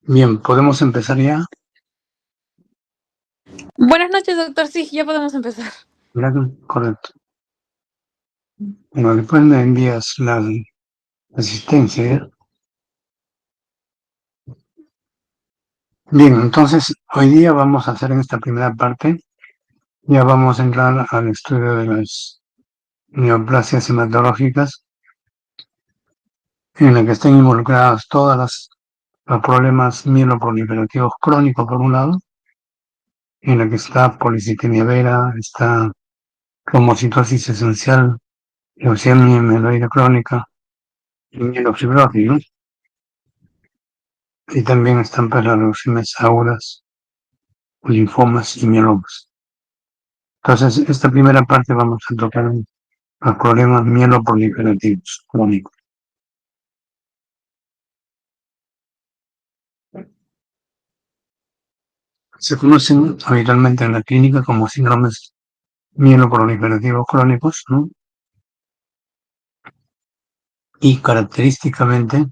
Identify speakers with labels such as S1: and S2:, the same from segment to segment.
S1: Bien, ¿podemos empezar ya?
S2: Buenas noches, doctor. Sí, ya podemos empezar.
S1: Correcto. Bueno, después me envías la asistencia, ¿ya? Bien, entonces hoy día vamos a hacer en esta primera parte, ya vamos a entrar al estudio de las neoplasias hematológicas, en la que están involucradas los problemas mieloproliferativos crónicos, por un lado, en la que está policitemia vera, está cromocitosis esencial, leucemia mieloide crónica y mielofibrosis, ¿no? Y también están para las leucemias agudas, linfomas y mielomas. Entonces, esta primera parte vamos a tocar los problemas mieloproliferativos crónicos. Se conocen habitualmente en la clínica como síndromes mieloproliferativos crónicos, ¿no? Y característicamente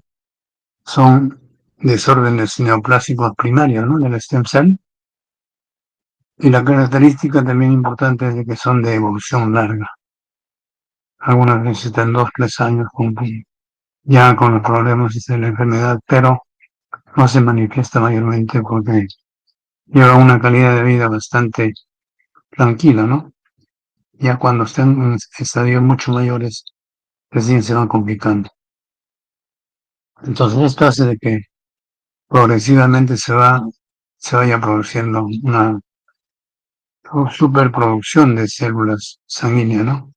S1: son desórdenes neoplásicos primarios, ¿no? Del stem cell. Y la característica también importante es de que son de evolución larga. Algunas necesitan 2-3 años ya con los problemas de la enfermedad, pero no se manifiesta mayormente porque lleva una calidad de vida bastante tranquila, ¿no? Ya cuando estén en estadios mucho mayores, recién se van complicando. Entonces esto hace de que progresivamente se vaya produciendo una superproducción de células sanguíneas, ¿no?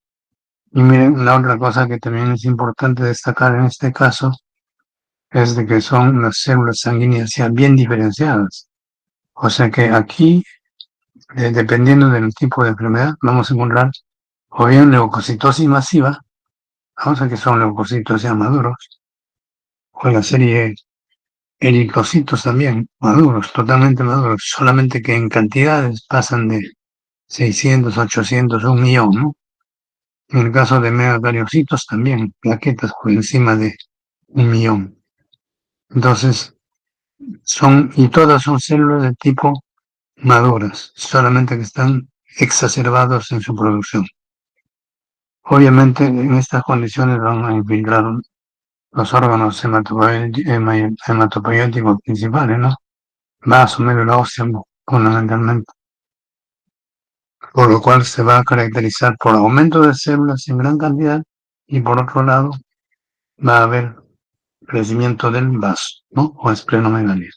S1: Y miren, la otra cosa que también es importante destacar en este caso es de que son las células sanguíneas ya bien diferenciadas. O sea que aquí, dependiendo del tipo de enfermedad, vamos a encontrar o bien leucocitosis masiva, vamos a que son leucocitos ya maduros, o la serie ericocitos también, maduros, totalmente maduros, solamente que en cantidades pasan de 600, 800, 1 millón, ¿no? En el caso de megacariocitos también, plaquetas por encima de 1 millón. Entonces, y todas son células de tipo maduras, solamente que están exacerbados en su producción. Obviamente, en estas condiciones van a infiltrar los órganos hematopoyéticos principales, ¿no? Vaso, médula ósea, fundamentalmente. Por lo cual se va a caracterizar por aumento de células en gran cantidad y por otro lado va a haber crecimiento del vaso, ¿no? O esplenomegalia.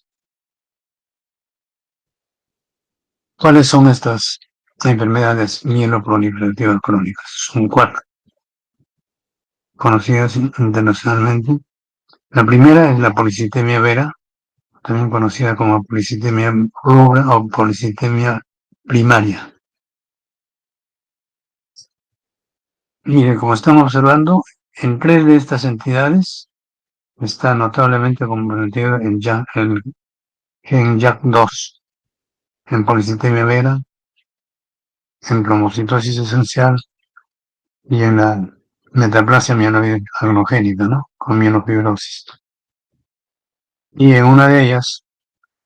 S1: ¿Cuáles son estas enfermedades mieloproliferativas crónicas? Son 4, conocidas internacionalmente. La primera es la policitemia vera, también conocida como policitemia rubra o policitemia primaria. Mire, como estamos observando, en 3 de estas entidades está notablemente comprometido el gen JAK2, en policitemia vera, en cromocitosis esencial y en la metaplasia mieloide agnogénica, ¿no? Con mielofibrosis. Y en una de ellas,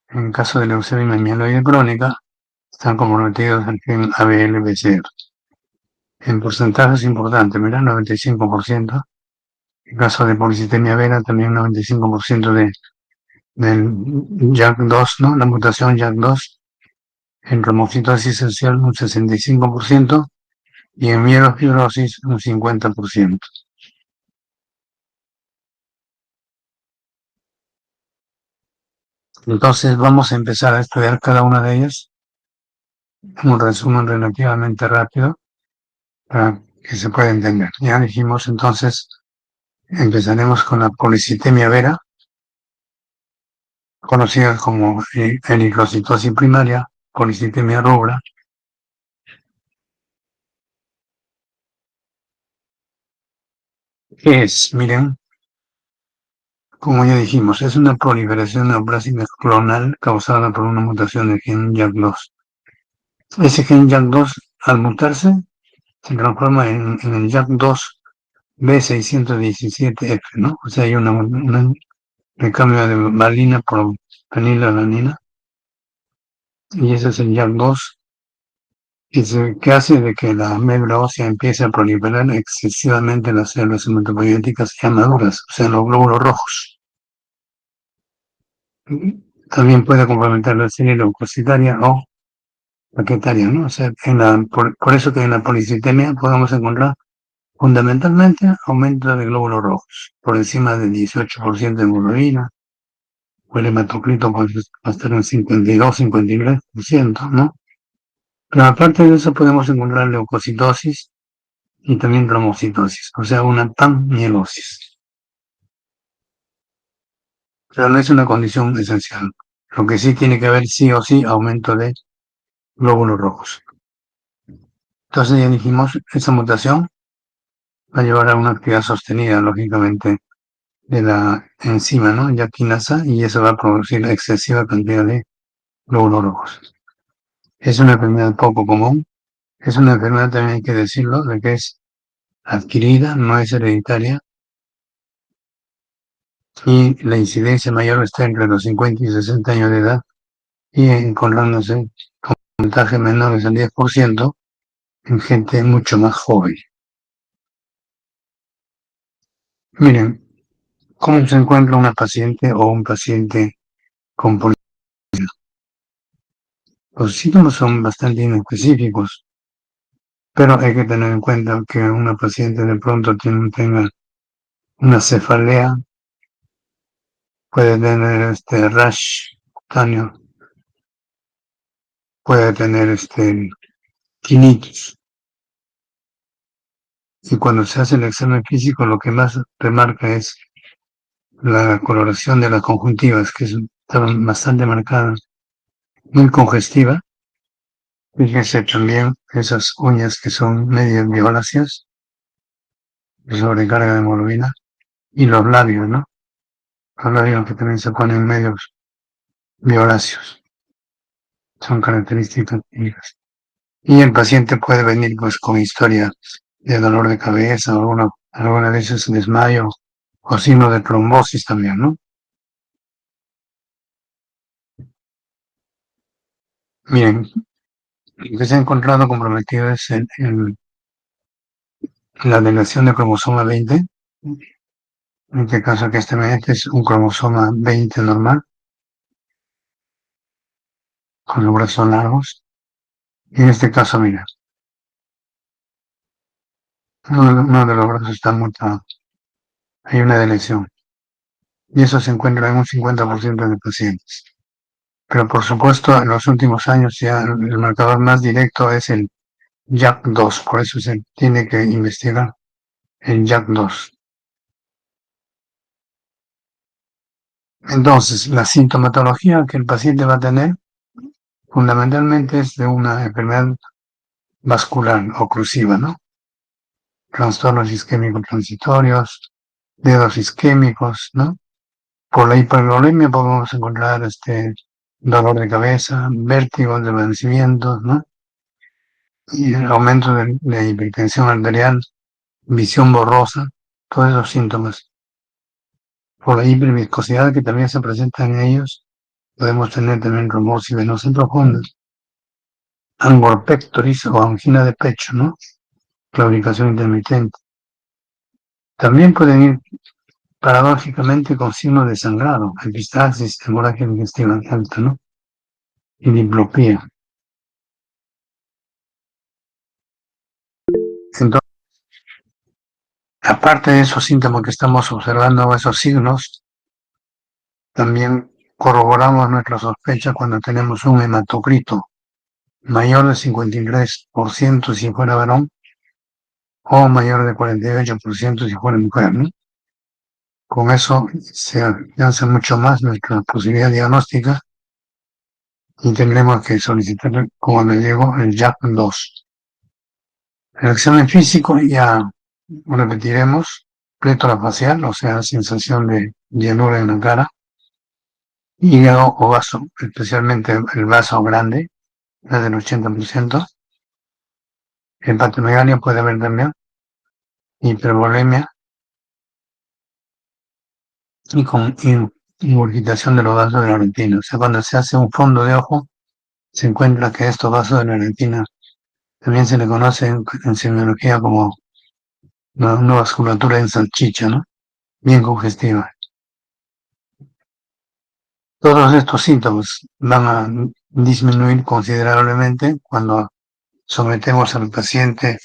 S1: en caso de leucemia mieloide crónica, están comprometidos el gen ABL-BCR. En porcentajes importantes, mira, 95%. En caso de policitemia vera, también 95% del JAK2, ¿no? La mutación JAK2. En cromocitosis esencial, un 65%. Y en mielofibrosis, un 50%. Entonces, vamos a empezar a estudiar cada una de ellas. Un resumen relativamente rápido para que se pueda entender. Ya dijimos entonces, empezaremos con la policitemia vera, conocida como eritrocitosis primaria, policitemia rubra. ¿Qué es? Miren, como ya dijimos, es una proliferación neoplásica clonal causada por una mutación del gen JAK2. Ese gen JAK2, al mutarse, se transforma en el JAK2 B617F, ¿no? O sea, hay un recambio de valina por fenilalanina, y ese es el JAK2, que hace de que la médula ósea empiece a proliferar excesivamente las células hematopoyéticas ya maduras, o sea, los glóbulos rojos. También puede comprometer la serie leucocitaria o plaquetaria, ¿no? O sea, por eso que en la policitemia podemos encontrar fundamentalmente aumento de glóbulos rojos, por encima del 18% de hemoglobina, o el hematocrito puede estar en 52-53%, ¿no? Pero aparte de eso podemos encontrar leucocitosis y también trombocitosis, o sea, una panmielosis. Pero no es una condición esencial. Lo que sí tiene que haber sí o sí aumento de glóbulos rojos. Entonces ya dijimos, esa mutación va a llevar a una actividad sostenida, lógicamente, de la enzima, ¿no? Yaquinasa, y eso va a producir excesiva cantidad de glóbulos rojos. Es una enfermedad poco común. Es una enfermedad, también hay que decirlo, de que es adquirida, no es hereditaria, y la incidencia mayor está entre los 50 y 60 años de edad, y encontrándose con porcentajes menores al 10% en gente mucho más joven. Miren, ¿cómo se encuentra una paciente o un paciente con policythemia? Los síntomas son bastante inespecíficos, pero hay que tener en cuenta que una paciente de pronto tenga una cefalea, puede tener rash cutáneo, puede tener tinnitus. Y cuando se hace el examen físico, lo que más remarca es la coloración de las conjuntivas, que está bastante marcada, muy congestiva. Fíjense también esas uñas que son medio violáceas, de sobrecarga de hemoglobina, y los labios, ¿no? Los labios que también se ponen medios violáceos. Son características clínicas. Y el paciente puede venir pues con historia de dolor de cabeza, o algunas veces desmayo, o signo de trombosis también, ¿no? Miren, lo que se ha encontrado comprometido es en la deleción de cromosoma 20, en este caso que este es un cromosoma 20 normal, con los brazos largos, y en este caso, mira, uno de los brazos está mutado, hay una deleción, y eso se encuentra en un 50% de pacientes. Pero por supuesto, en los últimos años ya el marcador más directo es el JAK2, por eso se tiene que investigar el JAK2. Entonces, la sintomatología que el paciente va a tener fundamentalmente es de una enfermedad vascular oclusiva, ¿no? Trastornos isquémicos transitorios, dedos isquémicos, ¿no? Por la hipervolemia podemos encontrar dolor de cabeza, vértigo, desvanecimientos, ¿no? Y el aumento de la hipertensión arterial, visión borrosa, todos esos síntomas. Por la hiperviscosidad que también se presenta en ellos, podemos tener también trombosis venosa profunda, angor pectoris o angina de pecho, ¿no? Claudicación intermitente. También pueden ir paradójicamente con signos de sangrado, epistaxis, hemorragia digestiva alta, ¿no? Y diplopía. Entonces, aparte de esos síntomas que estamos observando, esos signos, también corroboramos nuestra sospecha cuando tenemos un hematocrito mayor de 53% si fuera varón, o mayor de 48% si fuera mujer, ¿no? Con eso se alcanza mucho más nuestra posibilidad diagnóstica y tendremos que solicitar, como les digo, el JAK2. El examen físico ya repetiremos, plétora facial, o sea, sensación de llanura en la cara, hígado o vaso, especialmente el vaso grande, más del 80%, hepatomegalia puede haber también, hipervolemia, y con ingurgitación de los vasos de la retina. O sea, cuando se hace un fondo de ojo, se encuentra que estos vasos de la retina también se le conoce en semiología como una vasculatura en salchicha, ¿no? Bien congestiva. Todos estos síntomas van a disminuir considerablemente cuando sometemos al paciente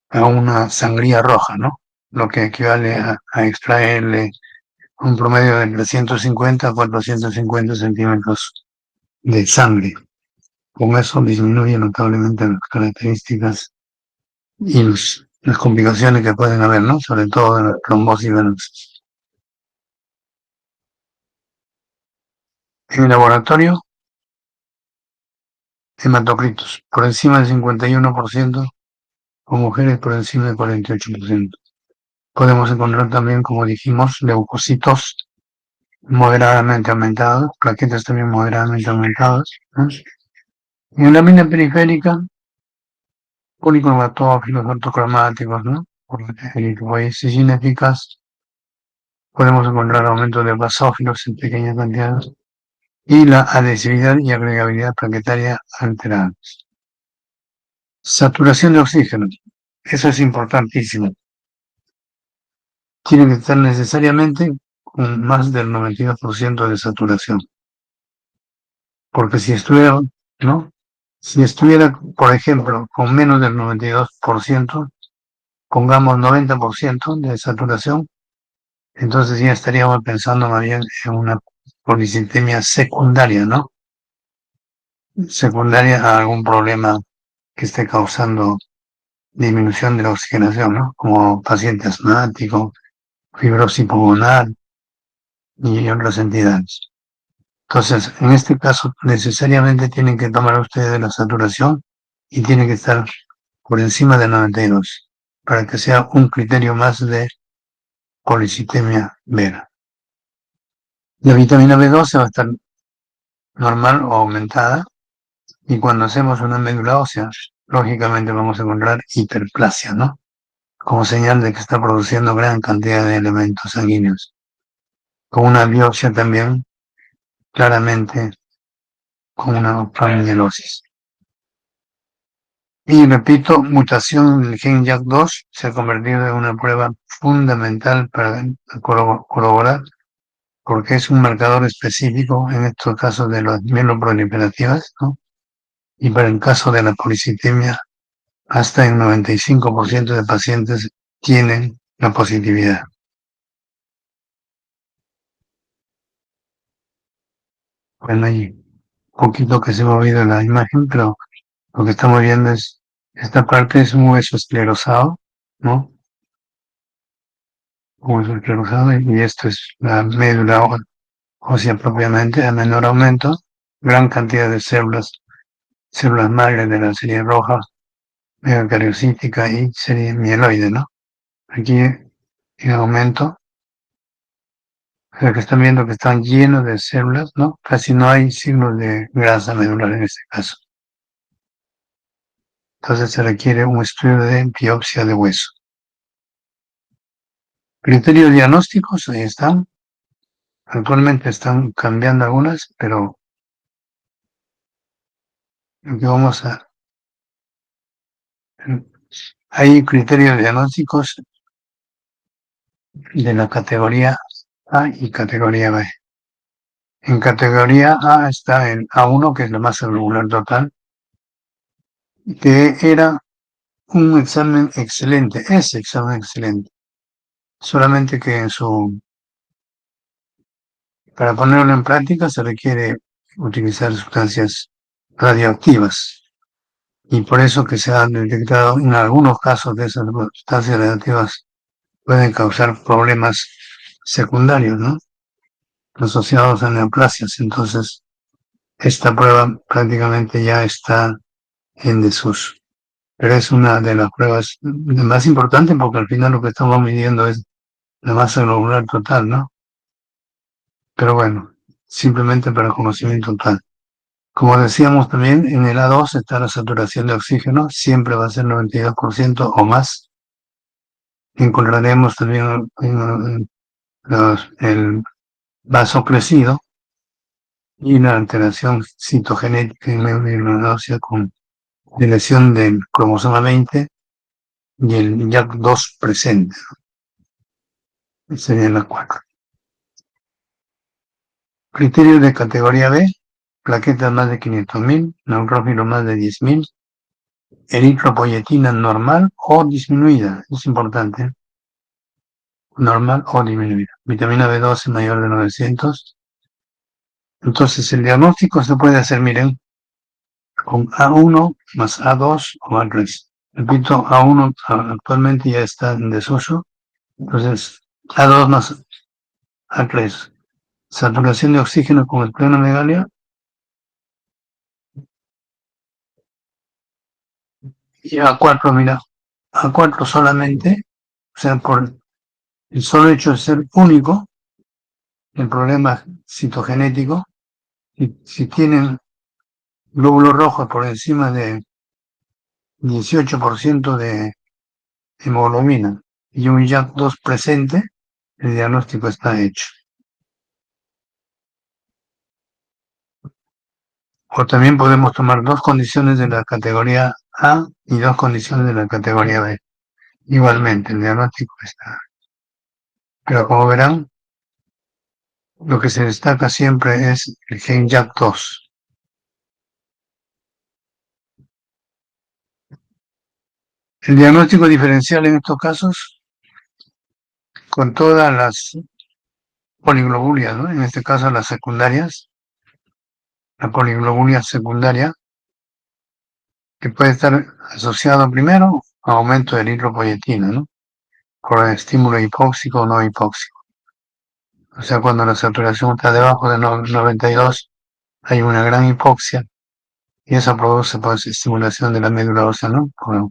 S1: a una sangría roja, ¿no? Lo que equivale a extraerle un promedio de 350 a 450 centímetros de sangre. Con eso disminuye notablemente las características y las complicaciones que pueden haber, ¿no? Sobre todo de la trombosis venosa. En el laboratorio, hematocritos por encima del 51% o mujeres por encima del 48%. Podemos encontrar también, como dijimos, leucocitos moderadamente aumentados, plaquetas también moderadamente aumentadas, ¿no? En la mina periférica, policromatófilos ortocromáticos, ¿no? Por eritropoiesis ineficaz, podemos encontrar aumento de basófilos en pequeñas cantidades y la adhesividad y agregabilidad plaquetaria alteradas. Saturación de oxígeno, eso es importantísimo. Tiene que estar necesariamente con más del 92% de saturación. Porque si estuviera, ¿no? Si estuviera, por ejemplo, con menos del 92%, pongamos 90% de saturación, entonces ya estaríamos pensando más bien en una policitemia secundaria, ¿no? Secundaria a algún problema que esté causando disminución de la oxigenación, ¿no? Como paciente asmático, fibrosis pulmonar y otras entidades. Entonces, en este caso, necesariamente tienen que tomar ustedes la saturación y tiene que estar por encima de 92 para que sea un criterio más de policitemia vera. La vitamina B12 va a estar normal o aumentada y cuando hacemos una médula ósea, lógicamente vamos a encontrar hiperplasia, ¿no? Como señal de que está produciendo gran cantidad de elementos sanguíneos. Con una biopsia también, claramente, con una familiarosis. Y repito, mutación del gen JAK2 se ha convertido en una prueba fundamental para corroborar, porque es un marcador específico en estos casos de las mieloproliferativas, ¿no? Y para el caso de la policitemia, hasta el 95% de pacientes tienen la positividad. Bueno, hay un poquito que se me ha movido la imagen, pero lo que estamos viendo es, esta parte es un hueso esclerosado, ¿no? Hueso esclerosado, y esto es la médula ósea propiamente, a menor aumento, gran cantidad de células madres de la serie roja, megacariocítica y serie mieloide, ¿no? Aquí en aumento, o sea que están viendo que están llenos de células, ¿no? Casi no hay signos de grasa medular en este caso. Entonces se requiere un estudio de biopsia de hueso. Criterios diagnósticos, ahí están. Actualmente están cambiando algunas, pero lo que vamos a... Hay criterios diagnósticos de la categoría A y categoría B. En categoría A está el A1, que es la masa globular total, que era un examen excelente, ese examen excelente. Solamente que para ponerlo en práctica se requiere utilizar sustancias radioactivas. Y por eso que se han detectado en algunos casos de esas sustancias radioactivas pueden causar problemas secundarios, ¿no? Asociados a neoplasias. Entonces, esta prueba prácticamente ya está en desuso. Pero es una de las pruebas más importantes porque al final lo que estamos midiendo es la masa globular total, ¿no? Pero bueno, simplemente para conocimiento total. Como decíamos también, en el A2 está la saturación de oxígeno, siempre va a ser 92% o más. Encontraremos también el vasocrecido y una alteración citogenética en médula ósea con lesión del cromosoma 20 y el JAK2 presente. Serían las 4. Criterios de categoría B: plaquetas más de 500.000, neutrófilos más de 10.000, eritropoyetina normal o disminuida, es importante, normal o disminuida, vitamina B12 mayor de 900. Entonces el diagnóstico se puede hacer, miren, con A1 más A2 o A3. Repito, A1 actualmente ya está en desuso, entonces A2 más A3. Saturación de oxígeno con esplenomegalia y A4, mira, A4 solamente, o sea, por el solo hecho de ser único, el problema citogenético, si tienen glóbulos rojos por encima de 18% de hemoglobina y un JAK2 presente, el diagnóstico está hecho. O también podemos tomar 2 condiciones de la categoría A y 2 condiciones de la categoría B. Igualmente, el diagnóstico está. Pero como verán, lo que se destaca siempre es el gen JAK2. El diagnóstico diferencial en estos casos, con todas las poliglobulias, ¿no? En este caso las secundarias, la poliglobulia secundaria, que puede estar asociado primero a aumento de eritropoyetina, ¿no? Por estímulo hipóxico o no hipóxico. O sea, cuando la saturación está debajo de 92, hay una gran hipoxia y eso produce pues estimulación de la médula ósea, ¿no? Por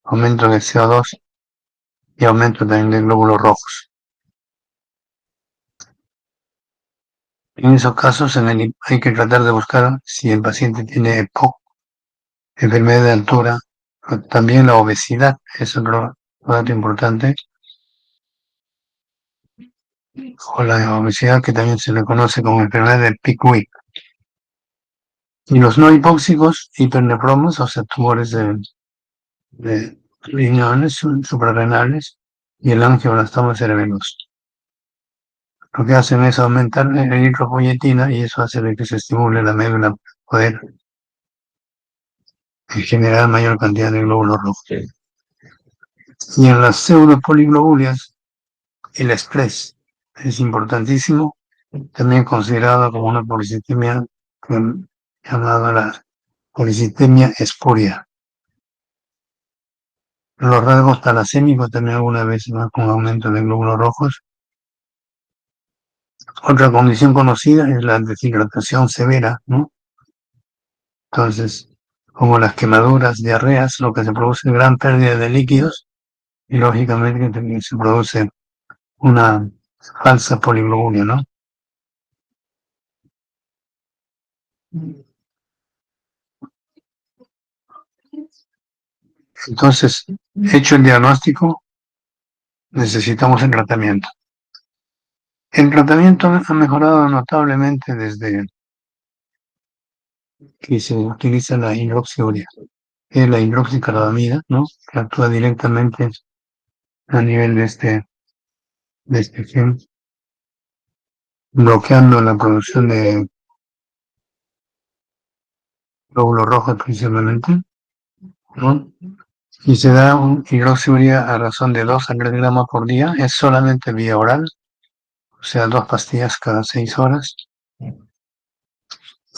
S1: aumento de CO2 y aumento también de glóbulos rojos. En esos casos hay que tratar de buscar si el paciente tiene EPOC, enfermedad de altura, también la obesidad es otro dato importante, o la obesidad que también se le conoce como enfermedad de Pickwick. Y los no hipóxicos, hipernefromas, o sea, tumores de riñones suprarrenales y el angioblastoma cerebeloso. Lo que hacen es aumentar la eritropoyetina y eso hace que se estimule la médula para poder generar mayor cantidad de glóbulos rojos. Y en las pseudopoliglobulias, el estrés es importantísimo, también considerado como una policitemia llamada la policitemia espuria. Los rasgos talasémicos también alguna vez más con aumento de glóbulos rojos. Otra condición conocida es la deshidratación severa, ¿no? Entonces, como las quemaduras, diarreas, lo que se produce es gran pérdida de líquidos y lógicamente también se produce una falsa poliglobulia, ¿no? Entonces, hecho el diagnóstico, necesitamos el tratamiento. El tratamiento ha mejorado notablemente desde que se utiliza la hidroxiurea, que es la hidroxicarbamida, ¿no? Que actúa directamente a nivel de este gen, bloqueando la producción de glóbulos rojos principalmente, ¿no? Y se da un hidroxiurea a razón de 2 a 3 gramos por día, es solamente vía oral, o sea, 2 pastillas cada 6 horas,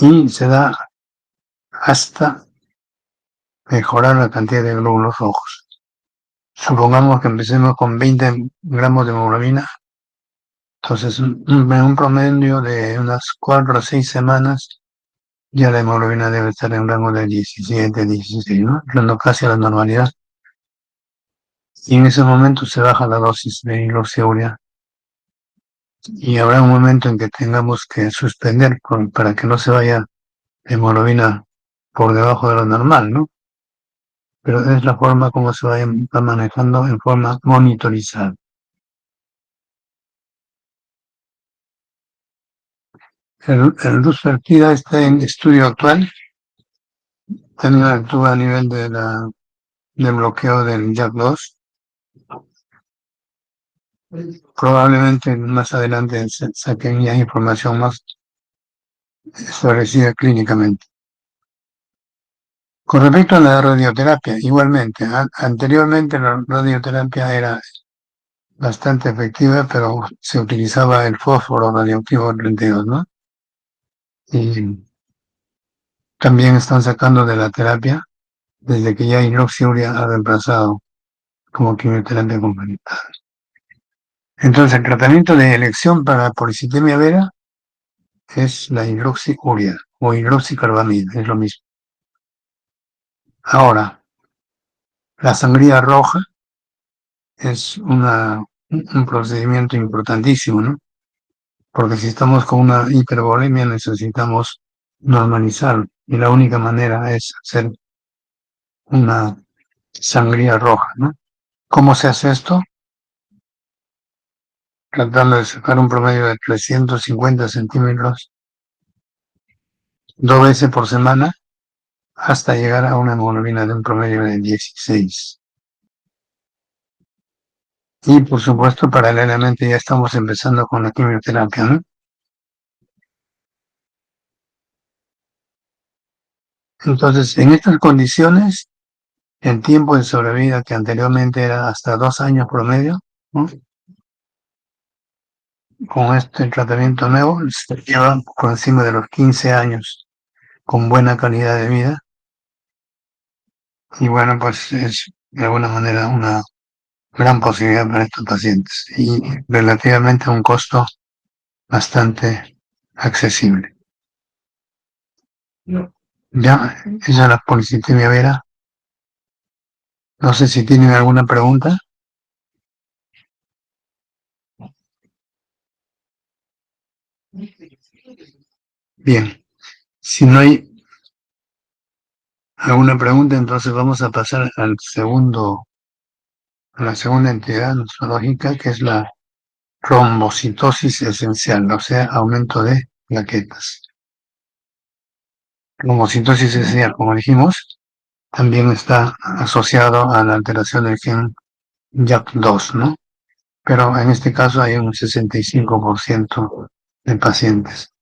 S1: y se da hasta mejorar la cantidad de glóbulos rojos. Supongamos que empecemos con 20 gramos de hemoglobina, entonces en un promedio de unas 4 a 6 semanas ya la hemoglobina debe estar en un rango de 17, 16, ¿no? Entrando casi a la normalidad. Y en ese momento se baja la dosis de hidroxiurea. Y habrá un momento en que tengamos que suspender para que no se vaya hemoglobina por debajo de lo normal, ¿no? Pero es la forma como se va manejando en forma monitorizada. El rusfertida, este estudio actual, también actúa a nivel del bloqueo del JAK2. Probablemente más adelante saquen ya información más establecida clínicamente. Con respecto a la radioterapia, igualmente, anteriormente la radioterapia era bastante efectiva, pero se utilizaba el fósforo radioactivo 32, ¿no? Y también están sacando de la terapia desde que ya hidroxiurea ha reemplazado como quimioterapia complementar. Entonces, el tratamiento de elección para policitemia vera es la hidroxiurea o hidroxicarbamida, es lo mismo. Ahora, la sangría roja es un procedimiento importantísimo, ¿no? Porque si estamos con una hipervolemia necesitamos normalizar y la única manera es hacer una sangría roja, ¿no? ¿Cómo se hace esto? Tratando de sacar un promedio de 350 centímetros 2 veces por semana hasta llegar a una hemoglobina de un promedio de 16. Y por supuesto, paralelamente ya estamos empezando con la quimioterapia, ¿no? Entonces, en estas condiciones, el tiempo de sobrevida que anteriormente era hasta 2 años promedio, ¿no? Con este tratamiento nuevo se lleva por encima de los 15 años con buena calidad de vida. Y bueno, pues es de alguna manera una gran posibilidad para estos pacientes y relativamente a un costo bastante accesible. Ya, esa es la policitemia vera. No sé si tienen alguna pregunta. Bien, si no hay alguna pregunta, entonces vamos a pasar a la segunda entidad nosológica, que es la trombocitosis esencial, o sea, aumento de plaquetas. Trombocitosis esencial, como dijimos, también está asociado a la alteración del gen JAK2, ¿no? Pero en este caso hay un 65% de pacientes.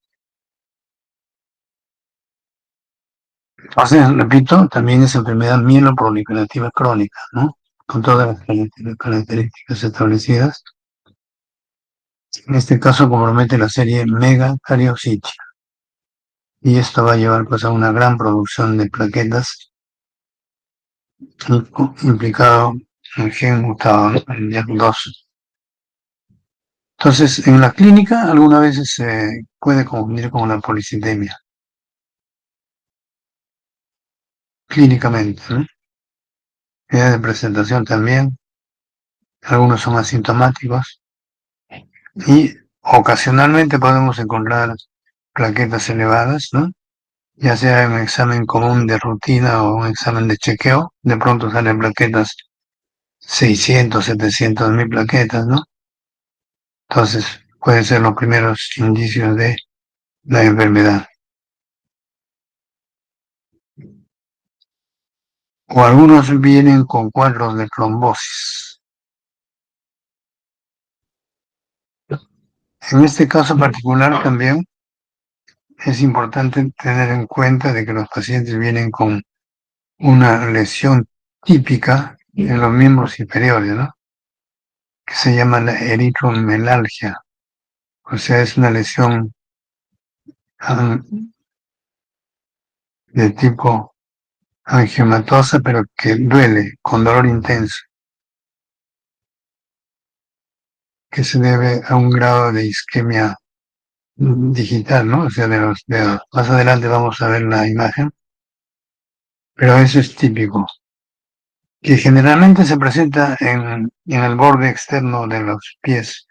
S1: Entonces, repito, también es enfermedad mieloproliferativa crónica, ¿no? Con todas las características establecidas. En este caso compromete la serie megacariocytia. Y esto va a llevar pues a una gran producción de plaquetas implicado en el gen mutado, ¿no? El JAK2. Entonces, en la clínica algunas veces se puede confundir con la policitemia, clínicamente, ¿no? Edad de presentación también, algunos son asintomáticos y ocasionalmente podemos encontrar plaquetas elevadas, ¿no? Ya sea en un examen común de rutina o un examen de chequeo, de pronto salen plaquetas 600, 700.000 plaquetas, ¿no? Entonces pueden ser los primeros indicios de la enfermedad. O algunos vienen con cuadros de trombosis. En este caso particular también es importante tener en cuenta de que los pacientes vienen con una lesión típica en los miembros inferiores, ¿no? Que se llama la eritromelalgia. O sea, es una lesión de tipo angiomatosa, pero que duele, con dolor intenso, que se debe a un grado de isquemia digital, ¿no? O sea, de los dedos. Más adelante vamos a ver la imagen, pero eso es típico, que generalmente se presenta en el borde externo de los pies,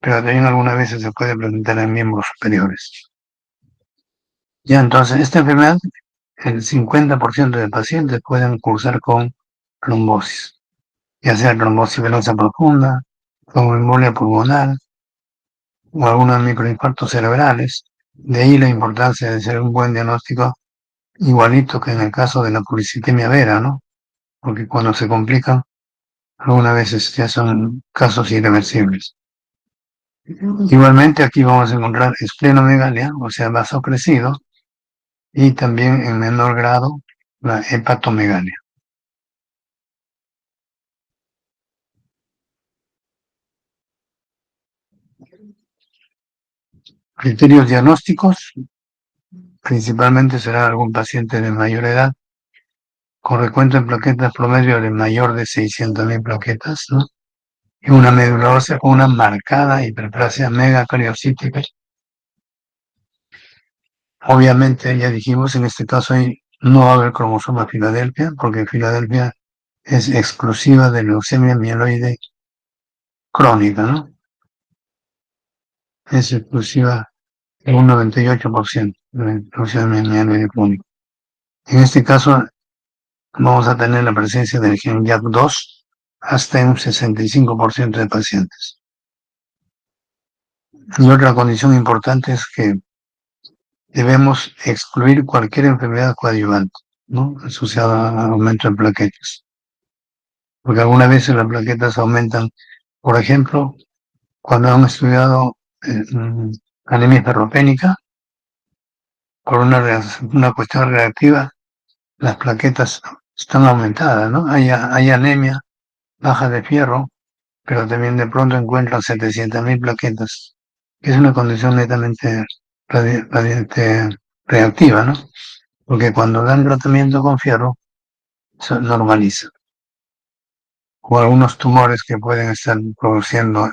S1: pero también algunas veces se puede presentar en miembros superiores. Ya, entonces, esta enfermedad, el 50% de pacientes pueden cursar con trombosis, ya sea trombosis venosa profunda, como embolia pulmonar o algunos microinfartos cerebrales, De ahí la importancia de hacer un buen diagnóstico, igualito que en el caso de la policitemia vera, ¿no? Porque cuando se complican, algunas veces ya son casos irreversibles. Igualmente aquí vamos a encontrar esplenomegalia, o sea, vaso crecido, y también en menor grado la hepatomegalia. Criterios diagnósticos, principalmente será algún paciente de mayor edad, con recuento en plaquetas promedio de mayor de 600.000 plaquetas, ¿no? Y una médula ósea con una marcada hiperplasia megacariocítica. Obviamente, ya dijimos, en este caso no va a haber cromosoma Filadelfia, porque Filadelfia es exclusiva de leucemia mieloide crónica, ¿no? Es exclusiva de un 98% de la leucemia mieloide crónica. En este caso, vamos a tener la presencia del gen JAK2 hasta en un 65% de pacientes. Y otra condición importante es que debemos excluir cualquier enfermedad coadyuvante, ¿no? Asociada a aumento de plaquetas. Porque algunas veces las plaquetas aumentan, por ejemplo, cuando han estudiado anemia ferropénica, por una cuestión reactiva, las plaquetas están aumentadas, ¿no? Hay anemia, baja de fierro, pero también de pronto encuentran 700.000 plaquetas, que es una condición netamente reactiva, ¿no? Porque cuando dan tratamiento con fierro, se normaliza. O algunos tumores que pueden estar produciendo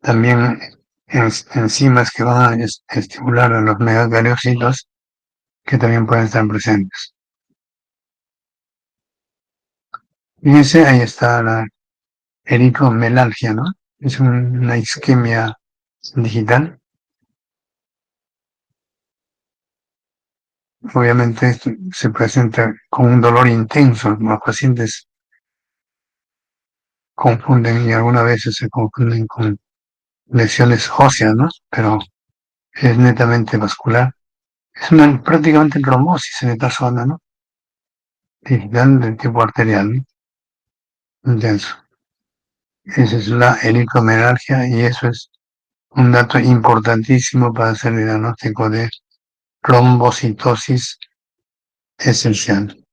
S1: también enzimas que van a estimular a los megacariocitos que también pueden estar presentes. Fíjense, ahí está la eritromelalgia, ¿no? Es una isquemia digital. Obviamente esto se presenta con un dolor intenso. Los pacientes confunden y algunas veces se confunden con lesiones óseas, ¿no? Pero es netamente vascular. Es prácticamente trombosis en esta zona, ¿no? Digital del tipo arterial, ¿no? Intenso. Esa es la eritromelalgia y eso es un dato importantísimo para hacer el diagnóstico de trombocitosis esencial.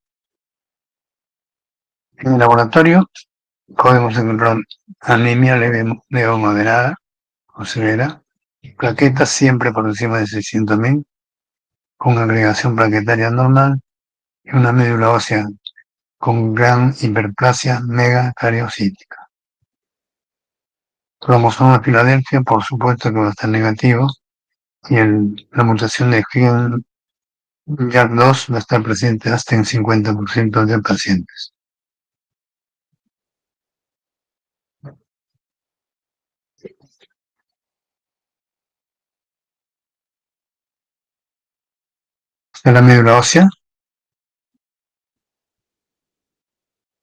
S1: En el laboratorio podemos encontrar anemia leve o moderada o severa, plaquetas siempre por encima de 600.000, con agregación plaquetaria normal y una médula ósea con gran hiperplasia megacariocítica. Cromosoma Filadelfia, por supuesto que va a estar negativo, y la mutación de gen JAK2 va a estar presente hasta en 50% de pacientes. De la médula ósea,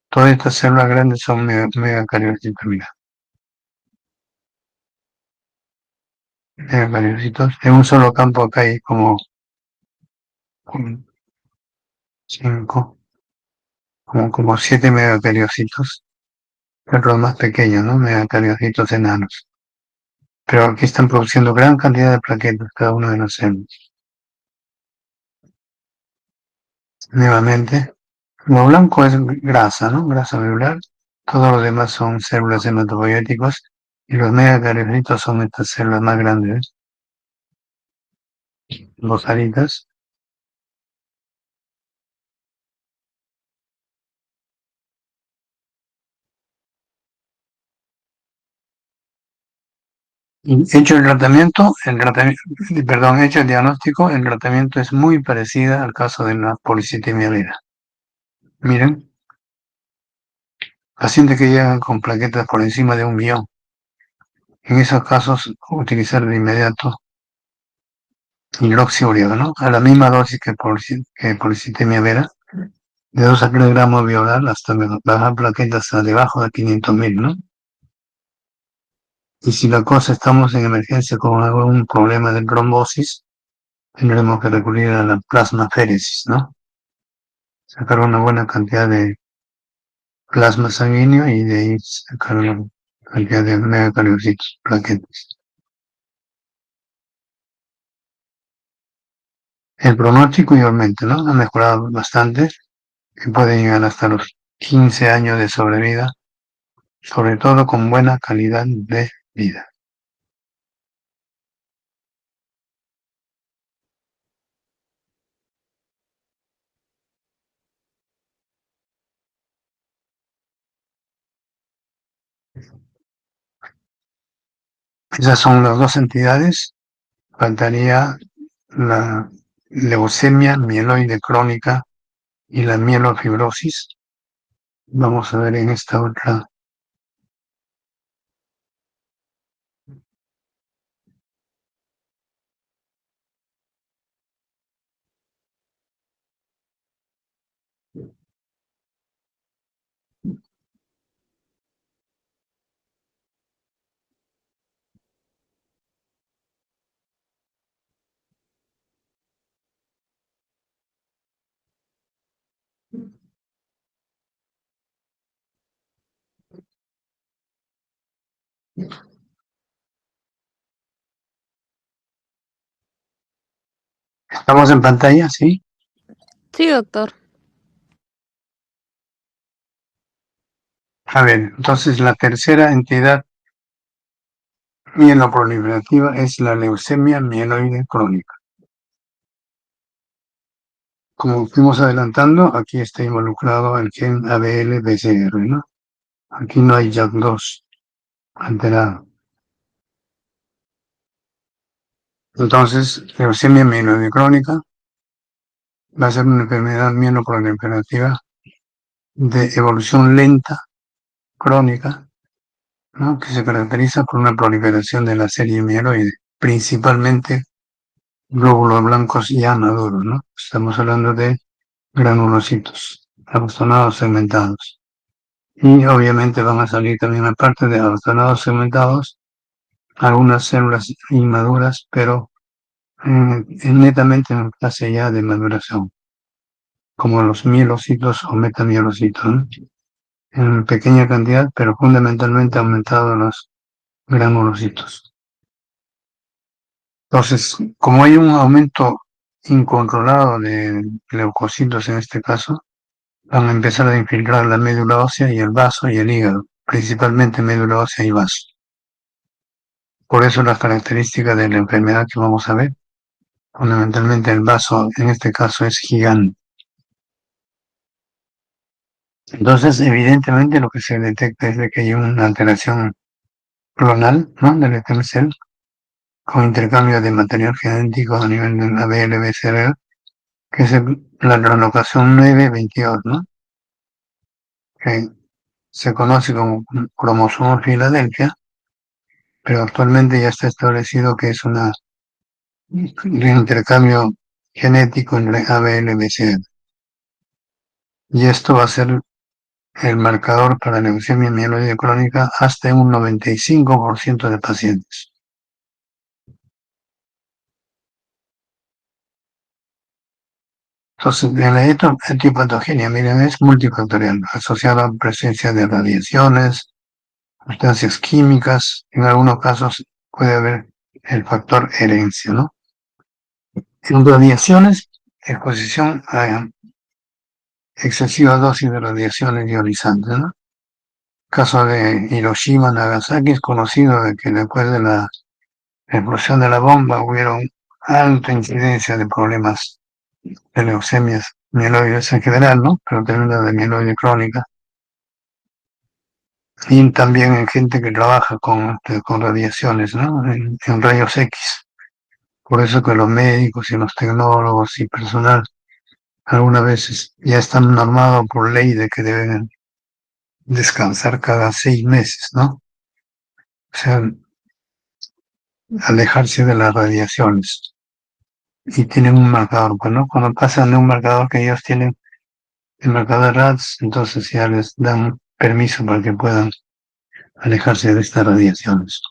S1: todas estas células grandes son megacariocitos, mira. Megacariocitos. En un solo campo acá hay como 5, como 7 megacariocitos. Pero los más pequeños, ¿no? Megacariocitos enanos. Pero aquí están produciendo gran cantidad de plaquetas cada una de las células. Nuevamente, lo blanco es grasa, ¿no? Grasa medular. Todos los demás son células hematopoieticos y los megacariocitos son estas células más grandes, rosaditas. Y hecho hecho el diagnóstico, el tratamiento es muy parecida al caso de la policitemia vera. Miren, pacientes que llegan con plaquetas por encima de 1 millón. En esos casos, utilizar de inmediato hidroxiurea, ¿no? A la misma dosis que policitemia vera, de 2 a 3 gramos de oral hasta bajar plaquetas a debajo de 500.000, ¿no? Y si la cosa estamos en emergencia con algún problema de trombosis, tendremos que recurrir a la plasmaféresis, ¿no? Sacar una buena cantidad de plasma sanguíneo y de ahí sacar una cantidad de megacariocitos, plaquetas. El pronóstico igualmente, ¿no? Ha mejorado bastante, que puede llegar hasta los 15 años de sobrevida, sobre todo con buena calidad de vida. Esas son las dos entidades. Faltaría la leucemia mieloide crónica y la mielofibrosis. Vamos a ver en esta otra. ¿Estamos en pantalla? ¿Sí?
S2: Sí, doctor.
S1: A ver, entonces la tercera entidad mieloproliferativa es la leucemia mieloide crónica. Como fuimos adelantando, aquí está involucrado el gen ABL-BCR, ¿no? Aquí no hay JAK2 alterado. Entonces, leucemia mieloide crónica va a ser una enfermedad mieloproliferativa de evolución lenta, crónica, ¿no? Que se caracteriza por una proliferación de la serie mieloide, principalmente glóbulos blancos ya maduros, ¿no? Estamos hablando de granulocitos, abastonados segmentados. Y obviamente van a salir también, aparte de abastonados segmentados, algunas células inmaduras, pero netamente en fase ya de maduración, como los mielocitos o metamielocitos, ¿no? En pequeña cantidad, pero fundamentalmente aumentados los granulocitos. Entonces, como hay un aumento incontrolado de leucocitos en este caso, van a empezar a infiltrar la médula ósea y el vaso y el hígado, principalmente médula ósea y vaso. Por eso las características de la enfermedad que vamos a ver, fundamentalmente el vaso en este caso es gigante. Entonces, evidentemente lo que se detecta es de que hay una alteración clonal, ¿no?, del stem cell, con intercambio de material genético a nivel del ABL-BCR, que es la translocación 922, ¿no?, que se conoce como cromosoma Filadelfia, pero actualmente ya está establecido que es un intercambio genético entre ABL-BCR. Y esto va a ser el marcador para leucemia mieloide crónica hasta un 95% de pacientes. Entonces, la etiopatogenia, miren, es multifactorial, asociada a presencia de radiaciones, sustancias químicas, en algunos casos puede haber el factor herencia, ¿no? En radiaciones, exposición a excesiva dosis de radiaciones ionizantes, ¿no? Caso de Hiroshima, Nagasaki, es conocido de que después de la explosión de la bomba hubieron alta incidencia de problemas de leucemias mieloides en general, ¿no? Pero también la de mieloide crónica. Y también en gente que trabaja con radiaciones, ¿no? En rayos X. Por eso que los médicos y los tecnólogos y personal algunas veces ya están normados por ley de que deben descansar cada 6 meses, ¿no? O sea, alejarse de las radiaciones. Y tienen un marcador, pues, ¿no? Cuando pasan de un marcador que ellos tienen, el marcador de RADS, entonces ya les dan permiso para que puedan alejarse de estas radiaciones.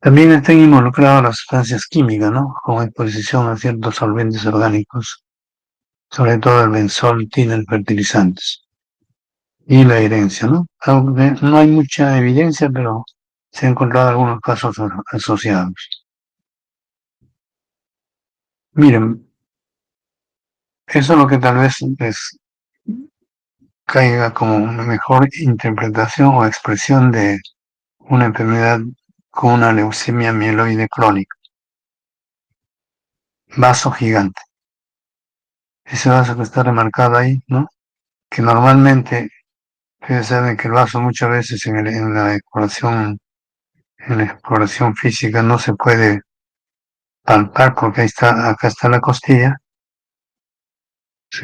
S1: También están involucradas las sustancias químicas, ¿no? Con exposición a ciertos solventes orgánicos, sobre todo el benzol, tienen fertilizantes. Y la herencia, ¿no? Aunque no hay mucha evidencia, pero se han encontrado algunos casos asociados. Miren, eso es lo que tal vez les caiga como una mejor interpretación o expresión de una enfermedad con una leucemia mieloide crónica. Vaso gigante. Ese vaso que está remarcado ahí, ¿no? Que normalmente, ustedes saben que el vaso muchas veces en la exploración física no se puede palpar porque acá está la costilla,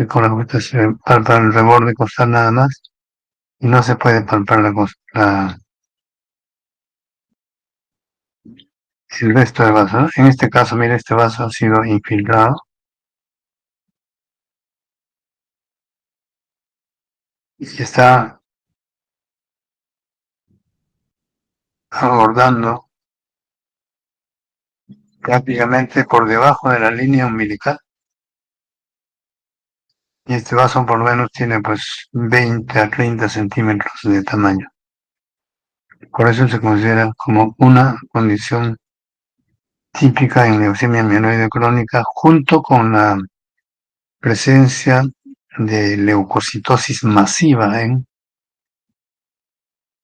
S1: con la vista se palpa el reborde costal nada más y no se puede palpar el resto del vaso, ¿no? En este caso, mire, este vaso ha sido infiltrado y está abordando prácticamente por debajo de la línea umbilical. Y este vaso por lo menos tiene pues 20 a 30 centímetros de tamaño. Por eso se considera como una condición típica en leucemia mieloide crónica, junto con la presencia de leucocitosis masiva en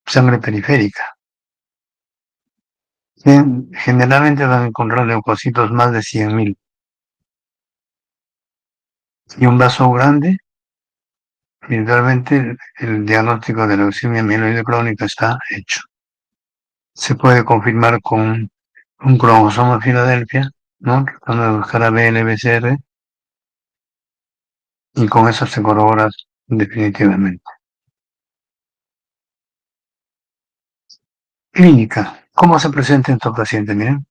S1: sangre periférica. Generalmente van a encontrar leucocitos más de 100.000. Y un vaso grande, literalmente el diagnóstico de leucemia mieloide crónica está hecho. Se puede confirmar con un cromosoma Filadelfia, ¿no? Tratando de buscar a BLBCR, y con eso se corrobora definitivamente. Clínica. ¿Cómo se presenta en estos pacientes? Miren,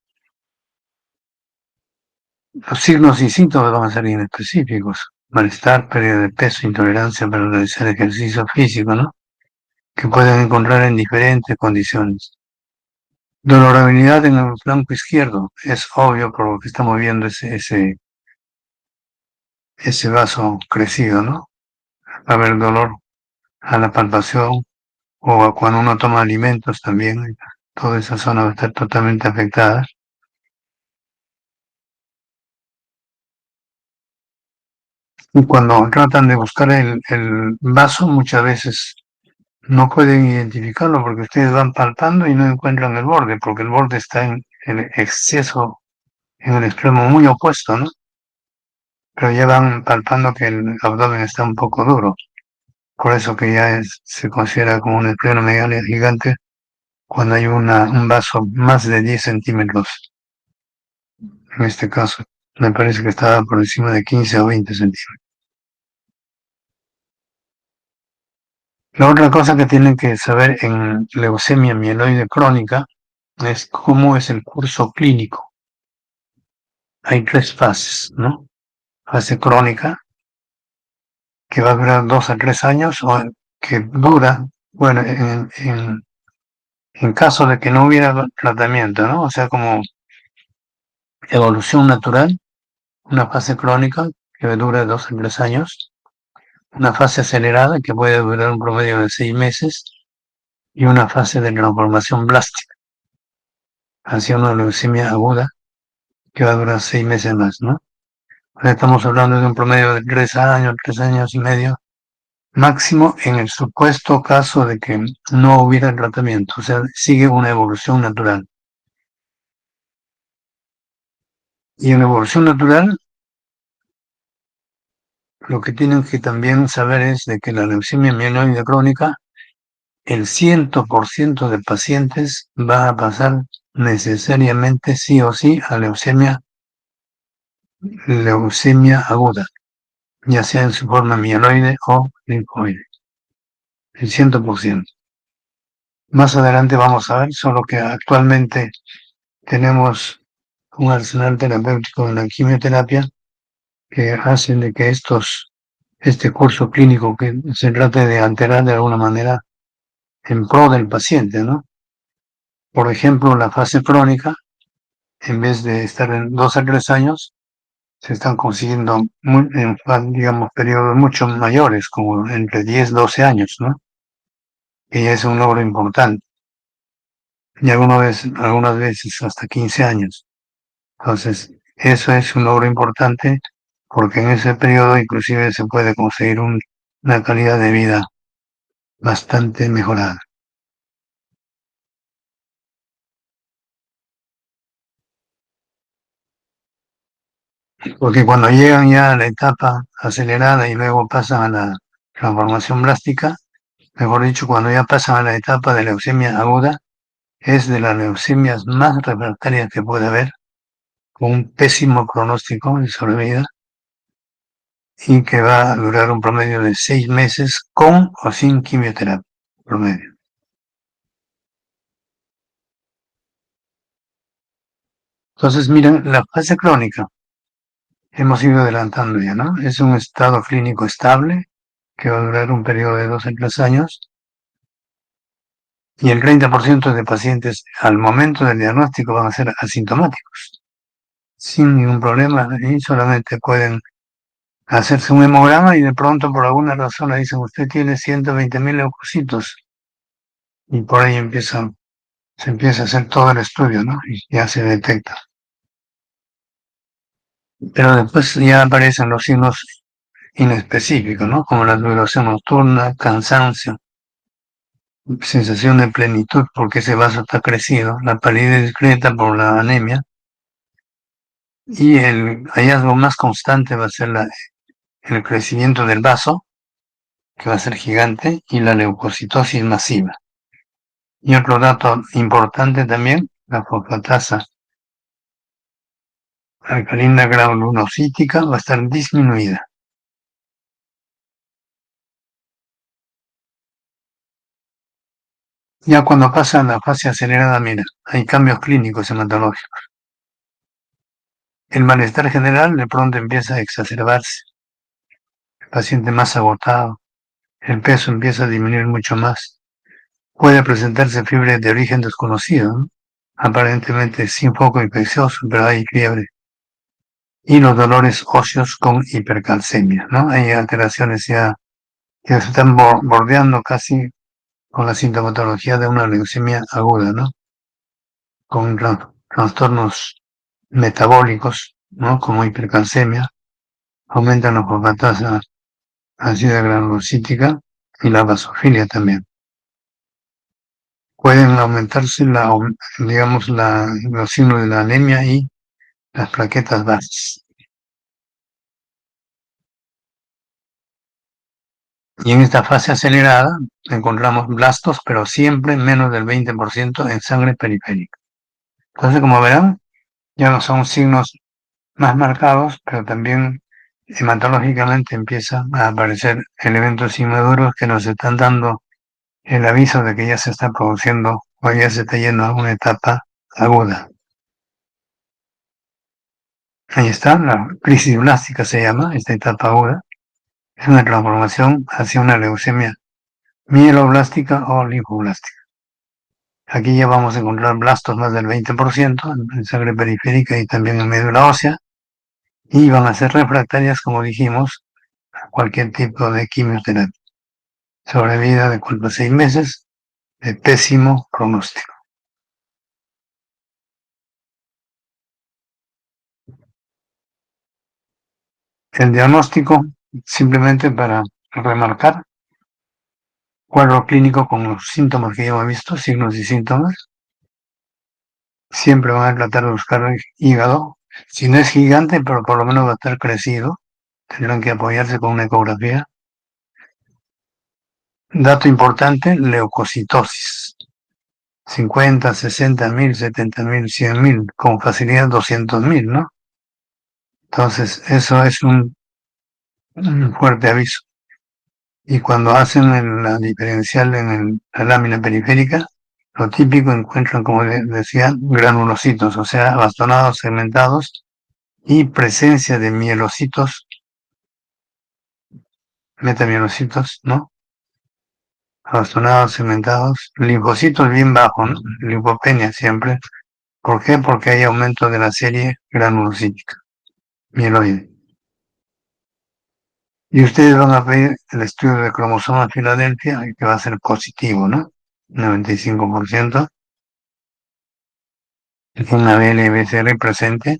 S1: los signos y síntomas van a ser inespecíficos. Malestar, pérdida de peso, intolerancia para realizar ejercicio físico, ¿no? Que pueden encontrar en diferentes condiciones. Dolorabilidad en el flanco izquierdo. Es obvio por lo que estamos viendo ese vaso crecido, ¿no? Va a haber dolor a la palpación o cuando uno toma alimentos también. Toda esa zona va a estar totalmente afectada. Y cuando tratan de buscar el vaso, muchas veces no pueden identificarlo porque ustedes van palpando y no encuentran el borde, porque el borde está en el exceso, en el extremo muy opuesto, ¿no? Pero ya van palpando que el abdomen está un poco duro. Por eso que ya se considera como una esplenomegalia gigante cuando hay un vaso más de 10 centímetros. En este caso, me parece que estaba por encima de 15 o 20 centímetros. La otra cosa que tienen que saber en leucemia mieloide crónica es cómo es el curso clínico. Hay 3 fases, ¿no? Fase crónica, que va a durar 2 a 3 años, o que dura, bueno, en caso de que no hubiera tratamiento, ¿no? O sea, como evolución natural, una fase crónica que dura 2 a 3 años, una fase acelerada que puede durar un promedio de 6 meses, y una fase de transformación blástica, hacia una leucemia aguda que va a durar 6 meses más, ¿no? Estamos hablando de un promedio de 3 años y medio, máximo en el supuesto caso de que no hubiera tratamiento, o sea, sigue una evolución natural. Y en la evolución natural, lo que tienen que también saber es de que la leucemia mieloide crónica, el 100% de pacientes va a pasar necesariamente sí o sí a leucemia aguda, ya sea en su forma mieloide o linfoide. El 100%. Más adelante vamos a ver, solo que actualmente tenemos un arsenal terapéutico en la quimioterapia que hacen de que este curso clínico que se trate de alterar de alguna manera en pro del paciente, ¿no? Por ejemplo, la fase crónica, en vez de estar en 2 a 3 años, se están consiguiendo, digamos, periodos mucho mayores, como entre 10, 12 años, ¿no? Que ya es un logro importante. Y algunas veces hasta 15 años. Entonces, eso es un logro importante porque en ese periodo inclusive se puede conseguir una calidad de vida bastante mejorada. Porque cuando llegan ya a la etapa acelerada y luego pasan a la transformación blástica, mejor dicho, cuando ya pasan a la etapa de leucemia aguda, es de las leucemias más refractarias que puede haber, con un pésimo pronóstico de sobrevida y que va a durar un promedio de 6 meses con o sin quimioterapia promedio. Entonces, miren, la fase crónica, hemos ido adelantando ya, ¿no? Es un estado clínico estable que va a durar un periodo de 2 a 3 años y el 30% de pacientes al momento del diagnóstico van a ser asintomáticos, sin ningún problema y solamente pueden hacerse un hemograma y de pronto por alguna razón le dicen usted tiene 120.000 leucocitos y por ahí se empieza a hacer todo el estudio, ¿no? Y ya se detecta. Pero después ya aparecen los signos inespecíficos, ¿no? Como la sudoración nocturna, cansancio, sensación de plenitud porque ese vaso está crecido, la palidez discreta por la anemia y el hallazgo más constante va a ser el crecimiento del vaso, que va a ser gigante, y la leucocitosis masiva. Y otro dato importante también, la fosfatasa alcalina granulocítica va a estar disminuida. Ya cuando pasa a la fase acelerada, mira, hay cambios clínicos hematológicos. El malestar general de pronto empieza a exacerbarse, el paciente más agotado, el peso empieza a disminuir mucho más. Puede presentarse fiebre de origen desconocido, ¿no? Aparentemente sin foco infeccioso, pero hay fiebre. Y los dolores óseos con hipercalcemia, ¿no? Hay alteraciones ya que se están bordeando casi con la sintomatología de una leucemia aguda, ¿no? Con trastornos metabólicos, ¿no? Como hipercalcemia, aumentan la fosfatasa ácida granulocítica y la basofilia también. Pueden aumentarse digamos, los signos de la anemia y las plaquetas bajas. Y en esta fase acelerada encontramos blastos, pero siempre menos del 20% en sangre periférica. Entonces, como verán, ya no son signos más marcados, pero también hematológicamente empiezan a aparecer elementos inmaduros que nos están dando el aviso de que ya se está produciendo o ya se está yendo a una etapa aguda. Ahí está, la crisis blástica se llama, esta etapa aguda. Es una transformación hacia una leucemia mieloblástica o linfoblástica. Aquí ya vamos a encontrar blastos más del 20% en sangre periférica y también en médula ósea, y van a ser refractarias, como dijimos, a cualquier tipo de quimioterapia. Sobrevida de 4 a 6 meses, de pésimo pronóstico. El diagnóstico, simplemente para remarcar, cuadro clínico con los síntomas que ya hemos visto, signos y síntomas. Siempre van a tratar de buscar el hígado. Si no es gigante, pero por lo menos va a estar crecido. Tendrán que apoyarse con una ecografía. Dato importante, leucocitosis. 50, 60.000, 70.000, 100.000, con facilidad 200.000, ¿no? Entonces, eso es un fuerte aviso. Y cuando hacen la diferencial en la lámina periférica, lo típico encuentran, como decía, granulocitos, o sea, bastonados, segmentados, y presencia de mielocitos, metamielocitos, ¿no? bastonados, cementados, linfocitos bien bajos, ¿no? Linfopenia siempre. ¿Por qué? Porque hay aumento de la serie granulocítica, mieloide. Y ustedes van a pedir el estudio de cromosoma Filadelfia, que va a ser positivo, ¿no? 95%. En ABL y BCR presente.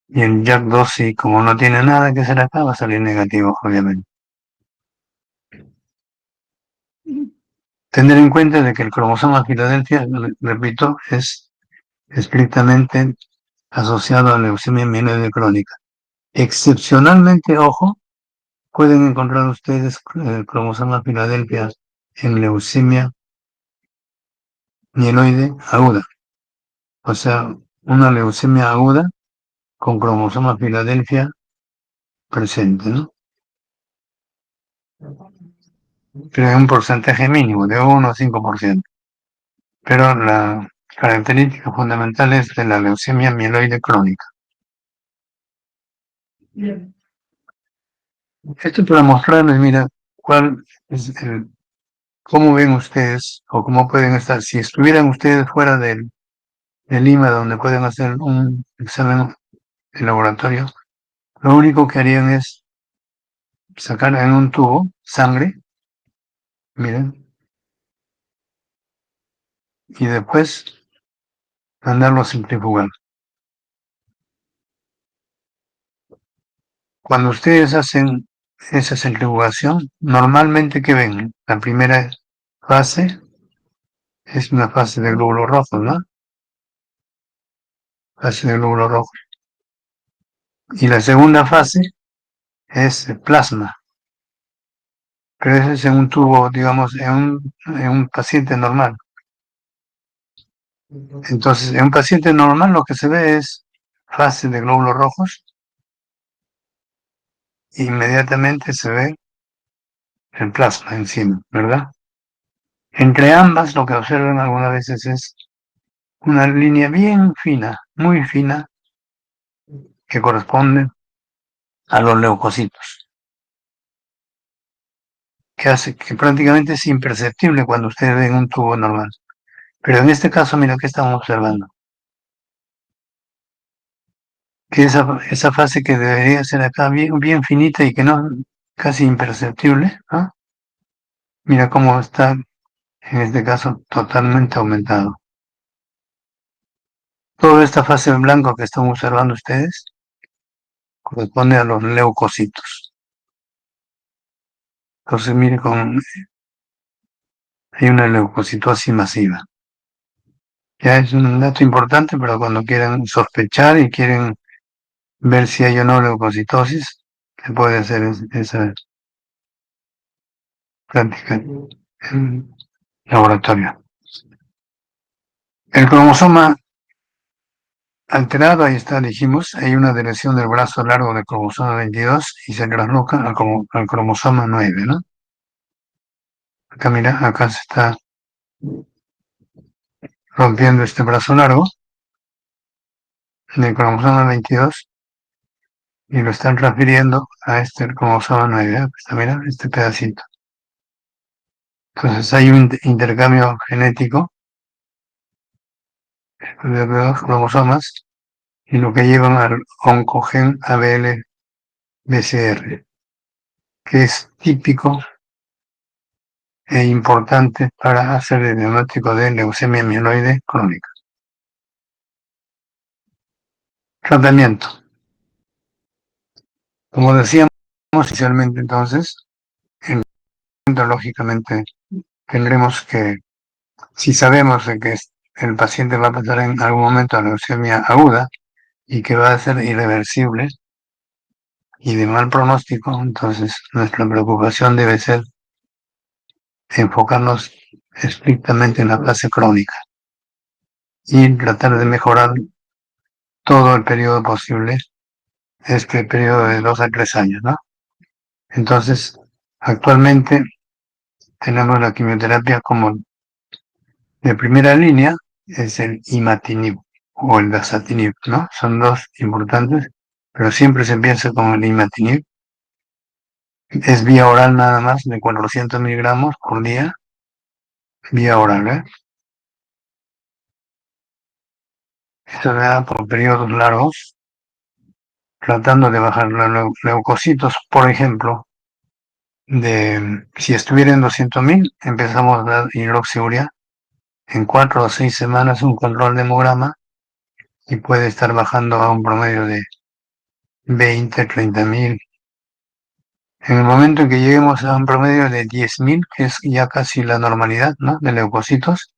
S1: Y el JAK2, sí, como no tiene nada que hacer acá, va a salir negativo, obviamente. Tener en cuenta de que el cromosoma Filadelfia, repito, es estrictamente asociado a leucemia mieloide crónica. Excepcionalmente, ojo, pueden encontrar ustedes el cromosoma Filadelfia en leucemia mieloide aguda. O sea, una leucemia aguda con cromosoma Filadelfia presente, ¿no? Pero en un porcentaje mínimo, de 1 a 5%. Pero la característica fundamental es de la leucemia mieloide crónica. Esto para mostrarles, mira, cuál es cómo ven ustedes o cómo pueden estar. Si estuvieran ustedes fuera de Lima, donde pueden hacer un examen de laboratorio, lo único que harían es sacar en un tubo sangre, miren, y después mandarlo a centrifugar. Cuando ustedes hacen esa centrifugación, normalmente, ¿qué ven? La primera fase es una fase de glóbulos rojos, ¿no? Fase de glóbulos rojos. Y la segunda fase es plasma, pero ese es en un tubo, digamos, en un paciente normal. Entonces, en un paciente normal lo que se ve es fase de glóbulos rojos, e inmediatamente se ve el plasma encima, ¿verdad? Entre ambas lo que observan algunas veces es una línea bien fina, muy fina, que corresponde a los leucocitos, que hace que prácticamente es imperceptible cuando ustedes ven un tubo normal. Pero en este caso, mira que estamos observando. Que esa fase que debería ser acá bien, bien finita y que no casi imperceptible, ¿no? Mira cómo está en este caso totalmente aumentado. Toda esta fase en blanco que están observando ustedes corresponde a los leucocitos. Entonces, mire, hay una leucocitosis masiva. Ya es un dato importante, pero cuando quieran sospechar y quieren ver si hay o no leucocitosis, se puede hacer esa práctica en laboratorio. El cromosoma alterado, ahí está, dijimos, hay una deleción del brazo largo del cromosoma 22 y se trasloca al cromosoma 9, ¿no? Acá mira, acá se está rompiendo este brazo largo del cromosoma 22 y lo están transfiriendo a este cromosoma 9, ¿eh? Está, mira, este pedacito. Entonces hay un intercambio genético de dos cromosomas y lo que llevan al oncogen ABL-BCR, que es típico e importante para hacer el diagnóstico de leucemia mieloide crónica. Tratamiento. Como decíamos inicialmente, entonces, lógicamente tendremos que, si sabemos de que el paciente va a pasar en algún momento a leucemia aguda y que va a ser irreversible y de mal pronóstico, entonces nuestra preocupación debe ser enfocarnos estrictamente en la fase crónica y tratar de mejorar todo el periodo posible, este periodo de 2 a 3 años, ¿no? Entonces, actualmente tenemos la quimioterapia como de primera línea, es el imatinib o el dasatinib, ¿no? Son dos importantes, pero siempre se empieza con el imatinib, Es vía oral nada más, de 400 miligramos por día, vía oral, ¿eh? Esto se da por periodos largos, tratando de bajar los leucocitos, por ejemplo, si estuviera en 200.000, empezamos a dar hidroxiurea en 4 o 6 semanas, un control de hemograma, y puede estar bajando a un promedio de 20, 30.000. En el momento en que lleguemos a un promedio de 10.000, que es ya casi la normalidad, ¿no?, de leucocitos,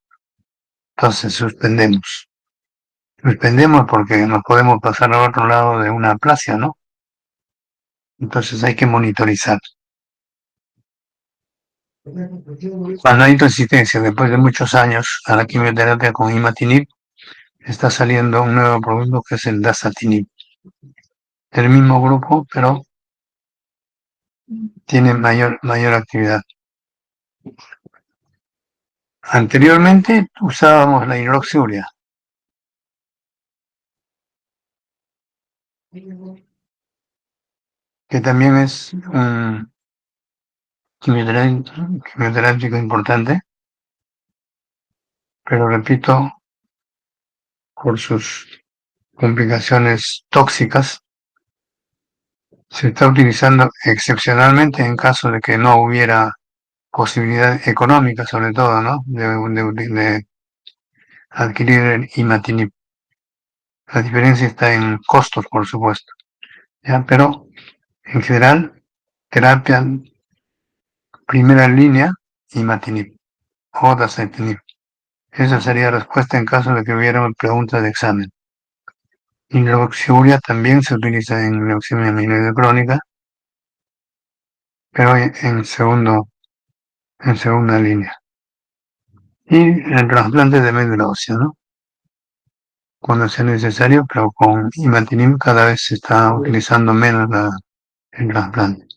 S1: entonces suspendemos. Suspendemos porque nos podemos pasar al otro lado de una aplasia, ¿no? Entonces hay que monitorizar. Cuando hay resistencia después de muchos años a la quimioterapia con imatinib, está saliendo un nuevo producto que es el dasatinib, del mismo grupo, pero tiene mayor actividad. Anteriormente usábamos la hidroxiurea, que también es un quimioterápico importante, pero repito, por sus complicaciones tóxicas, se está utilizando excepcionalmente en caso de que no hubiera posibilidad económica, sobre todo, ¿no?, de adquirir el imatinib. La diferencia está en costos, por supuesto, ¿ya? Pero en general, terapia primera línea, imatinib o dasatinib. Esa sería la respuesta en caso de que hubiera preguntas de examen. Hidroxiurea también se utiliza en leucemia mieloide crónica, pero en segunda línea. Y el trasplante de médula ósea, ¿no?, cuando sea necesario, pero con imatinib cada vez se está utilizando menos el trasplante.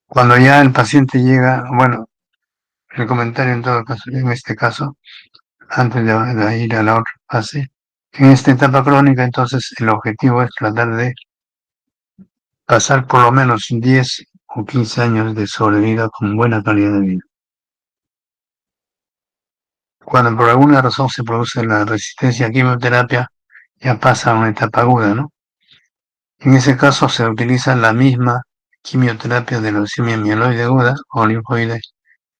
S1: Cuando ya el paciente llega, bueno, el comentario en todo caso, en este caso, antes de ir a la otra fase, en esta etapa crónica, entonces el objetivo es tratar de pasar por lo menos 10 o 15 años de sobrevida con buena calidad de vida. Cuando por alguna razón se produce la resistencia a quimioterapia, ya pasa a una etapa aguda, ¿no? En ese caso se utiliza la misma quimioterapia de leucemia mieloide aguda o linfoide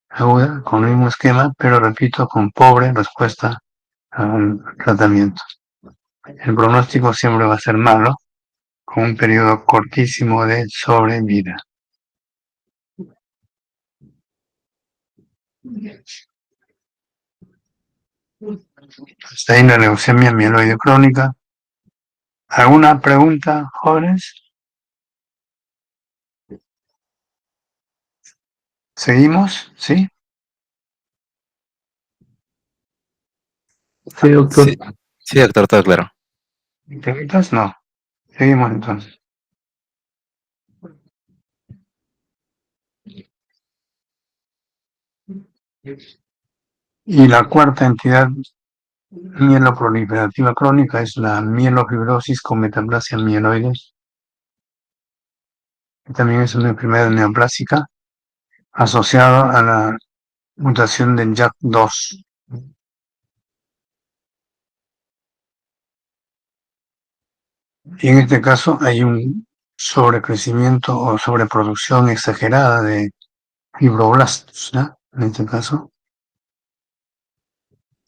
S1: aguda, con el mismo esquema, pero repito, con pobre respuesta al tratamiento. El pronóstico siempre va a ser malo, con un periodo cortísimo de sobrevida. Hasta ahí la leucemia mieloide crónica. ¿Alguna pregunta, jóvenes? ¿Seguimos? ¿Sí? Sí, doctor.
S3: Sí, sí, doctor, todo claro.
S1: ¿Preguntas? No. Seguimos entonces. Y la cuarta entidad mieloproliferativa crónica es la mielofibrosis con metaplasia mieloide, que también es una enfermedad neoplásica asociada a la mutación del JAK2. Y en este caso hay un sobrecrecimiento o sobreproducción exagerada de fibroblastos, ¿no?, en este caso.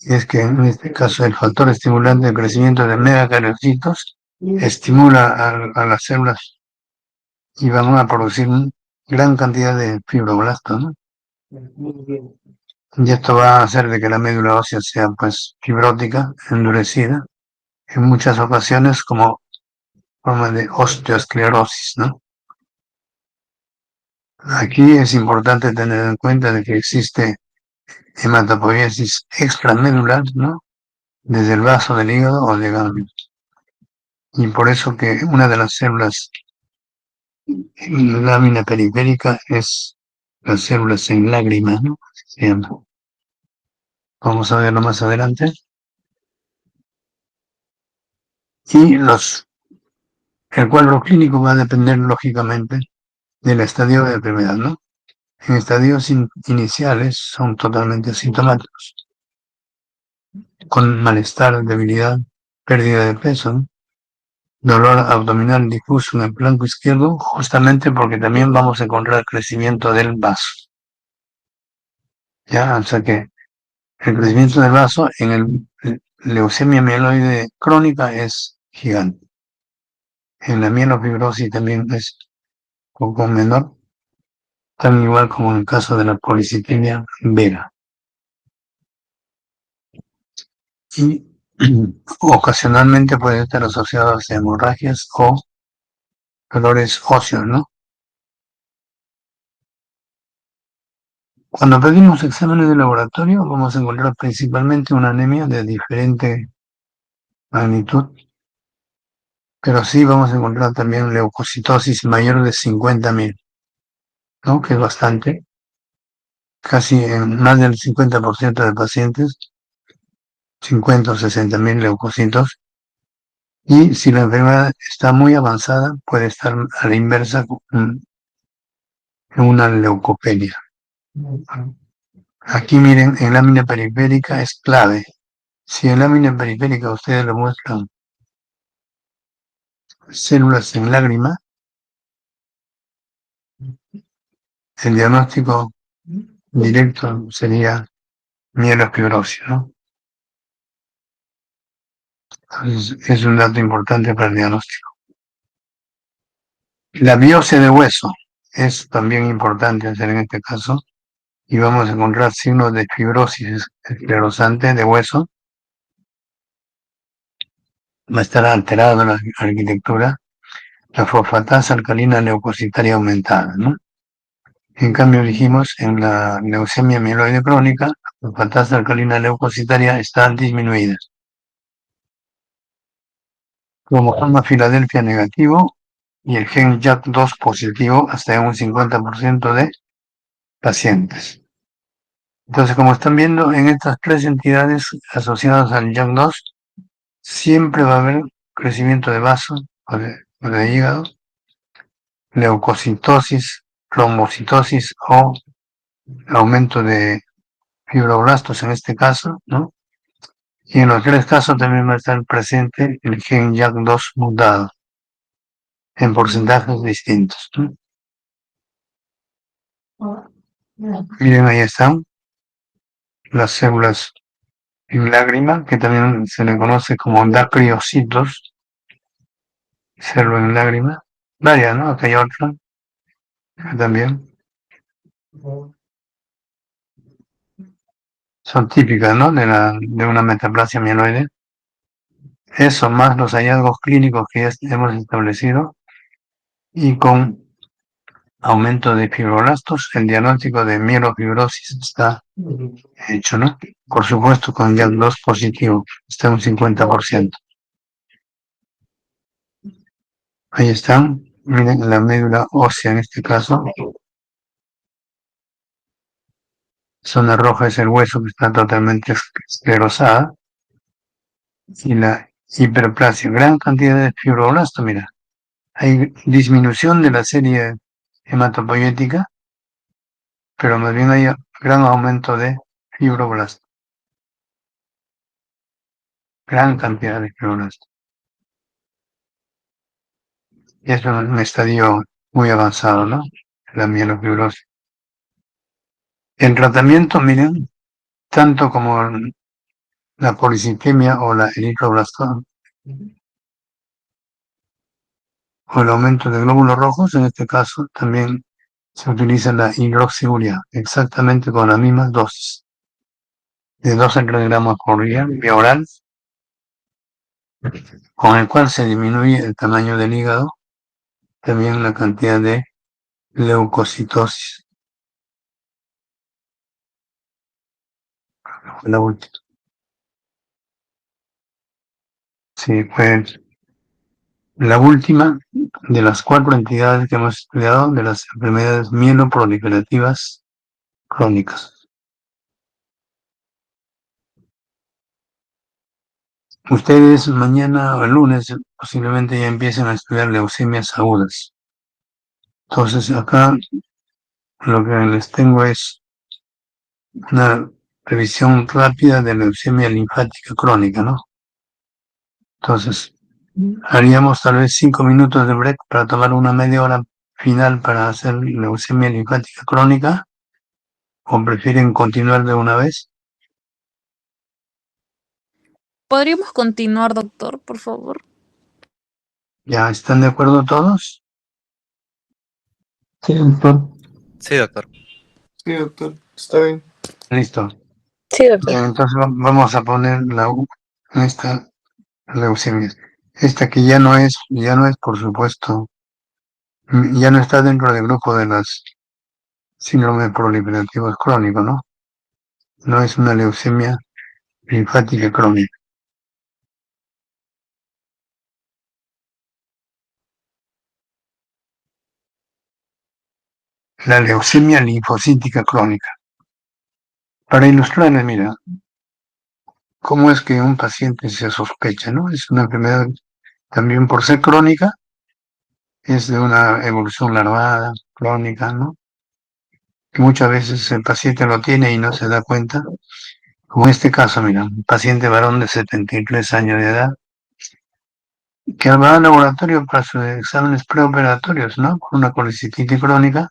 S1: Y es que en este caso el factor estimulante del crecimiento de megacarioциtos estimula a las células y van a producir gran cantidad de fibroblastos, ¿no? Y esto va a hacer de que la médula ósea sea pues fibrótica, endurecida, en muchas ocasiones como forma de osteoesclerosis, ¿no? Aquí es importante tener en cuenta de que existe hematopoiesis extramedular, ¿no?, desde el vaso del hígado o del ganglio. Y por eso que una de las células en la lámina periférica es las células en lágrimas, ¿no?, se llama. Vamos a verlo más adelante. Y los El cuadro clínico va a depender, lógicamente, del estadio de enfermedad, ¿no? En estadios iniciales son totalmente asintomáticos, con malestar, debilidad, pérdida de peso, ¿no? Dolor abdominal difuso en el flanco izquierdo, justamente porque también vamos a encontrar crecimiento del vaso. ¿Ya? O sea que el crecimiento del vaso en el leucemia mieloide crónica es gigante. En la mielofibrosis también es un poco menor, tan igual como en el caso de la policitemia vera. Y ocasionalmente puede estar asociado a hemorragias o dolores óseos, ¿no? Cuando pedimos exámenes de laboratorio vamos a encontrar principalmente una anemia de diferente magnitud, pero sí vamos a encontrar también leucocitosis mayor de 50.000, ¿no? Que es bastante, casi en más del 50% de pacientes, 50 o 60.000 leucocitos, y si la enfermedad está muy avanzada puede estar a la inversa en una leucopenia. Aquí miren, en lámina periférica es clave. Si en lámina periférica ustedes le muestran células en lágrima, el diagnóstico directo sería mielofibrosis, ¿no? Entonces, es un dato importante para el diagnóstico. La biopsia de hueso es también importante hacer en este caso y vamos a encontrar signos de fibrosis esclerosante de hueso. Va a estar alterada la arquitectura, la fosfatasa alcalina leucocitaria aumentada, ¿no? En cambio, dijimos, en la leucemia mieloide crónica, la fosfatasa alcalina leucocitaria está disminuida. Cromosoma Filadelfia negativo y el gen JAK2 positivo hasta en un 50% de pacientes. Entonces, como están viendo, en estas tres entidades asociadas al JAK2, siempre va a haber crecimiento de vaso o de hígado, leucocitosis, trombocitosis o aumento de fibroblastos en este caso, ¿no? Y en los tres casos también va a estar presente el gen JAK2 mutado en porcentajes distintos, ¿no? Miren, ahí están las células en lágrima, que también se le conoce como dacriocitos, célula en lágrima. Varias, ¿no? Acá hay otra también. Son típicas, ¿no? De una metaplasia mieloide. Eso más los hallazgos clínicos que ya hemos establecido y con aumento de fibroblastos, el diagnóstico de mielofibrosis está hecho, ¿no? Por supuesto, con JAK2 positivo, está un 50%. Ahí están, miren la médula ósea en este caso. Zona roja es el hueso que está totalmente esclerosada. Y la hiperplasia, gran cantidad de fibroblastos, mira. Hay disminución de la serie hematopoyética, pero más bien hay gran aumento de fibroblastos. Gran cantidad de fibroblastos. Y es un estadio muy avanzado, ¿no? La mielofibrosis. En tratamiento, miren, tanto como la policitemia o la eritroblastoma, o el aumento de glóbulos rojos, en este caso también se utiliza la hidroxiurea, exactamente con las mismas dosis, de 2 a 3 gramos por día, vía oral, con el cual se disminuye el tamaño del hígado, también la cantidad de leucocitosis. La última. Sí, pues la última de las 4 entidades que hemos estudiado de las enfermedades mieloproliferativas crónicas. Ustedes mañana o el lunes posiblemente ya empiecen a estudiar leucemias agudas. Entonces acá lo que les tengo es una revisión rápida de leucemia linfática crónica, ¿no? Entonces, haríamos tal vez 5 minutos de break para tomar una media hora final para hacer leucemia linfática crónica, o prefieren continuar de una vez.
S2: ¿Podríamos continuar, doctor, por favor?
S1: ¿Ya están de acuerdo todos?
S3: Sí, doctor.
S4: Sí, doctor.
S3: Sí, doctor. Está bien.
S1: Listo.
S2: Sí, doctor.
S1: Bien, entonces vamos a poner esta leucemia. Esta que ya no es, por supuesto, ya no está dentro del grupo de las síndromes proliferativos crónicos, ¿no? No es una leucemia linfática crónica. La leucemia linfocítica crónica. Para ilustrarles, mira, cómo es que un paciente se sospecha, ¿no? Es una enfermedad también por ser crónica, es de una evolución larvada, crónica, ¿no? Que muchas veces el paciente lo tiene y no se da cuenta. Como en este caso, mira, un paciente varón de 73 años de edad, que va al laboratorio para sus exámenes preoperatorios, ¿no? Con una colecistitis crónica,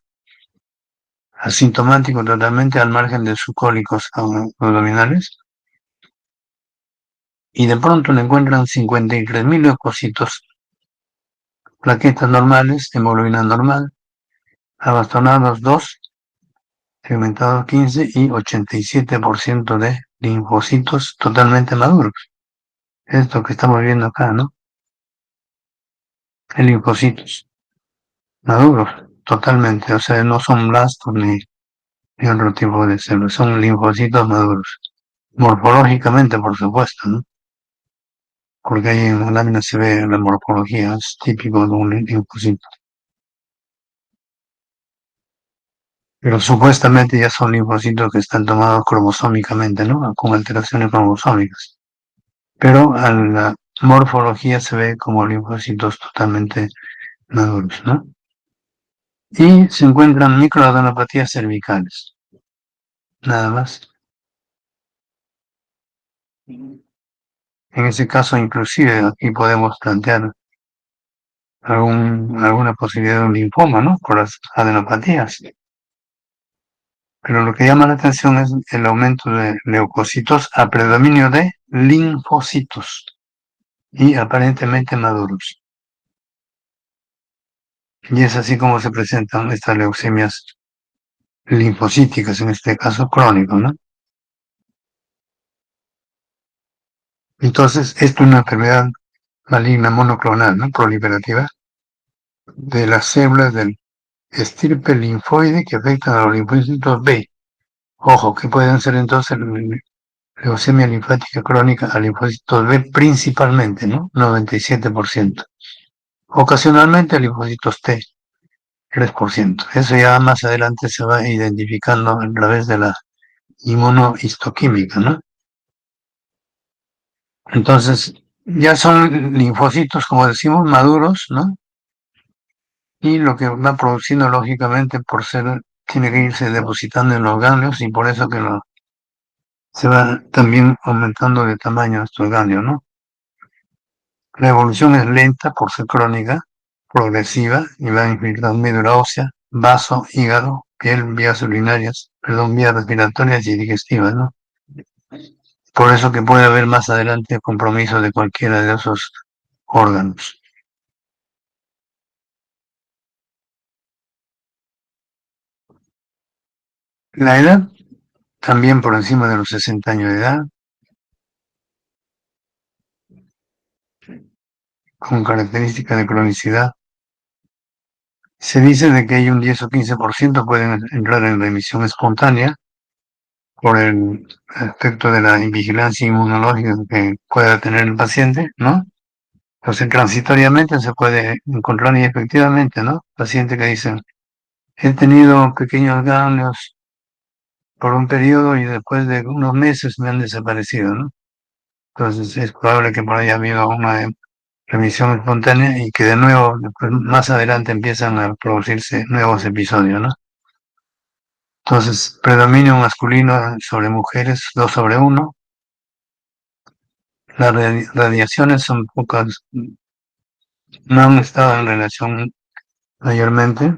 S1: asintomático totalmente al margen de sus cólicos abdominales, y de pronto le encuentran 53.000 leucocitos, plaquetas normales, hemoglobina normal, abastonados 2, segmentados 15 y 87% de linfocitos totalmente maduros. Esto que estamos viendo acá, ¿no? En linfocitos maduros, totalmente, o sea, no son blastos ni otro tipo de células, son linfocitos maduros. Morfológicamente, por supuesto, ¿no? Porque ahí en la lámina se ve la morfología, es típico de un linfocito. Pero supuestamente ya son linfocitos que están tomados cromosómicamente, ¿no? Con alteraciones cromosómicas. Pero a la morfología se ve como linfocitos totalmente maduros, ¿no? Y se encuentran microadenopatías cervicales, nada más. En ese caso, inclusive, aquí podemos plantear alguna posibilidad de un linfoma, ¿no? Por las adenopatías. Pero lo que llama la atención es el aumento de leucocitos a predominio de linfocitos y aparentemente maduros. Y es así como se presentan estas leucemias linfocíticas, en este caso crónico, ¿no? Entonces, esto es una enfermedad maligna monoclonal, ¿no? Proliferativa de las células del estirpe linfoide que afectan a los linfocitos B. Ojo, que pueden ser entonces leucemia linfática crónica a linfocitos B principalmente, ¿no? 97%. Ocasionalmente a linfocitos T, 3%. Eso ya más adelante se va identificando a través de la inmunohistoquímica, ¿no? Entonces, ya son linfocitos, como decimos, maduros, ¿no? Y lo que va produciendo, lógicamente, por ser, tiene que irse depositando en los ganglios, y por eso que se va también aumentando de tamaño estos ganglios, ¿no? La evolución es lenta por ser crónica, progresiva, y va infiltrando médula ósea, vaso, hígado, piel, vías urinarias, vías respiratorias y digestivas, ¿no? Por eso que puede haber más adelante compromiso de cualquiera de esos órganos. La edad, también por encima de los 60 años de edad, con características de cronicidad. Se dice de que hay un 10 o 15% pueden entrar en remisión espontánea por el efecto de la vigilancia inmunológica que pueda tener el paciente, ¿no? Entonces, transitoriamente se puede encontrar y efectivamente, ¿no? Pacientes que dicen, he tenido pequeños ganglios por un periodo y después de unos meses me han desaparecido, ¿no? Entonces es probable que por ahí haya habido una remisión espontánea y que de nuevo, después, más adelante empiezan a producirse nuevos episodios, ¿no? Entonces, predominio masculino sobre mujeres, 2/1. Las radiaciones son pocas, no han estado en relación mayormente.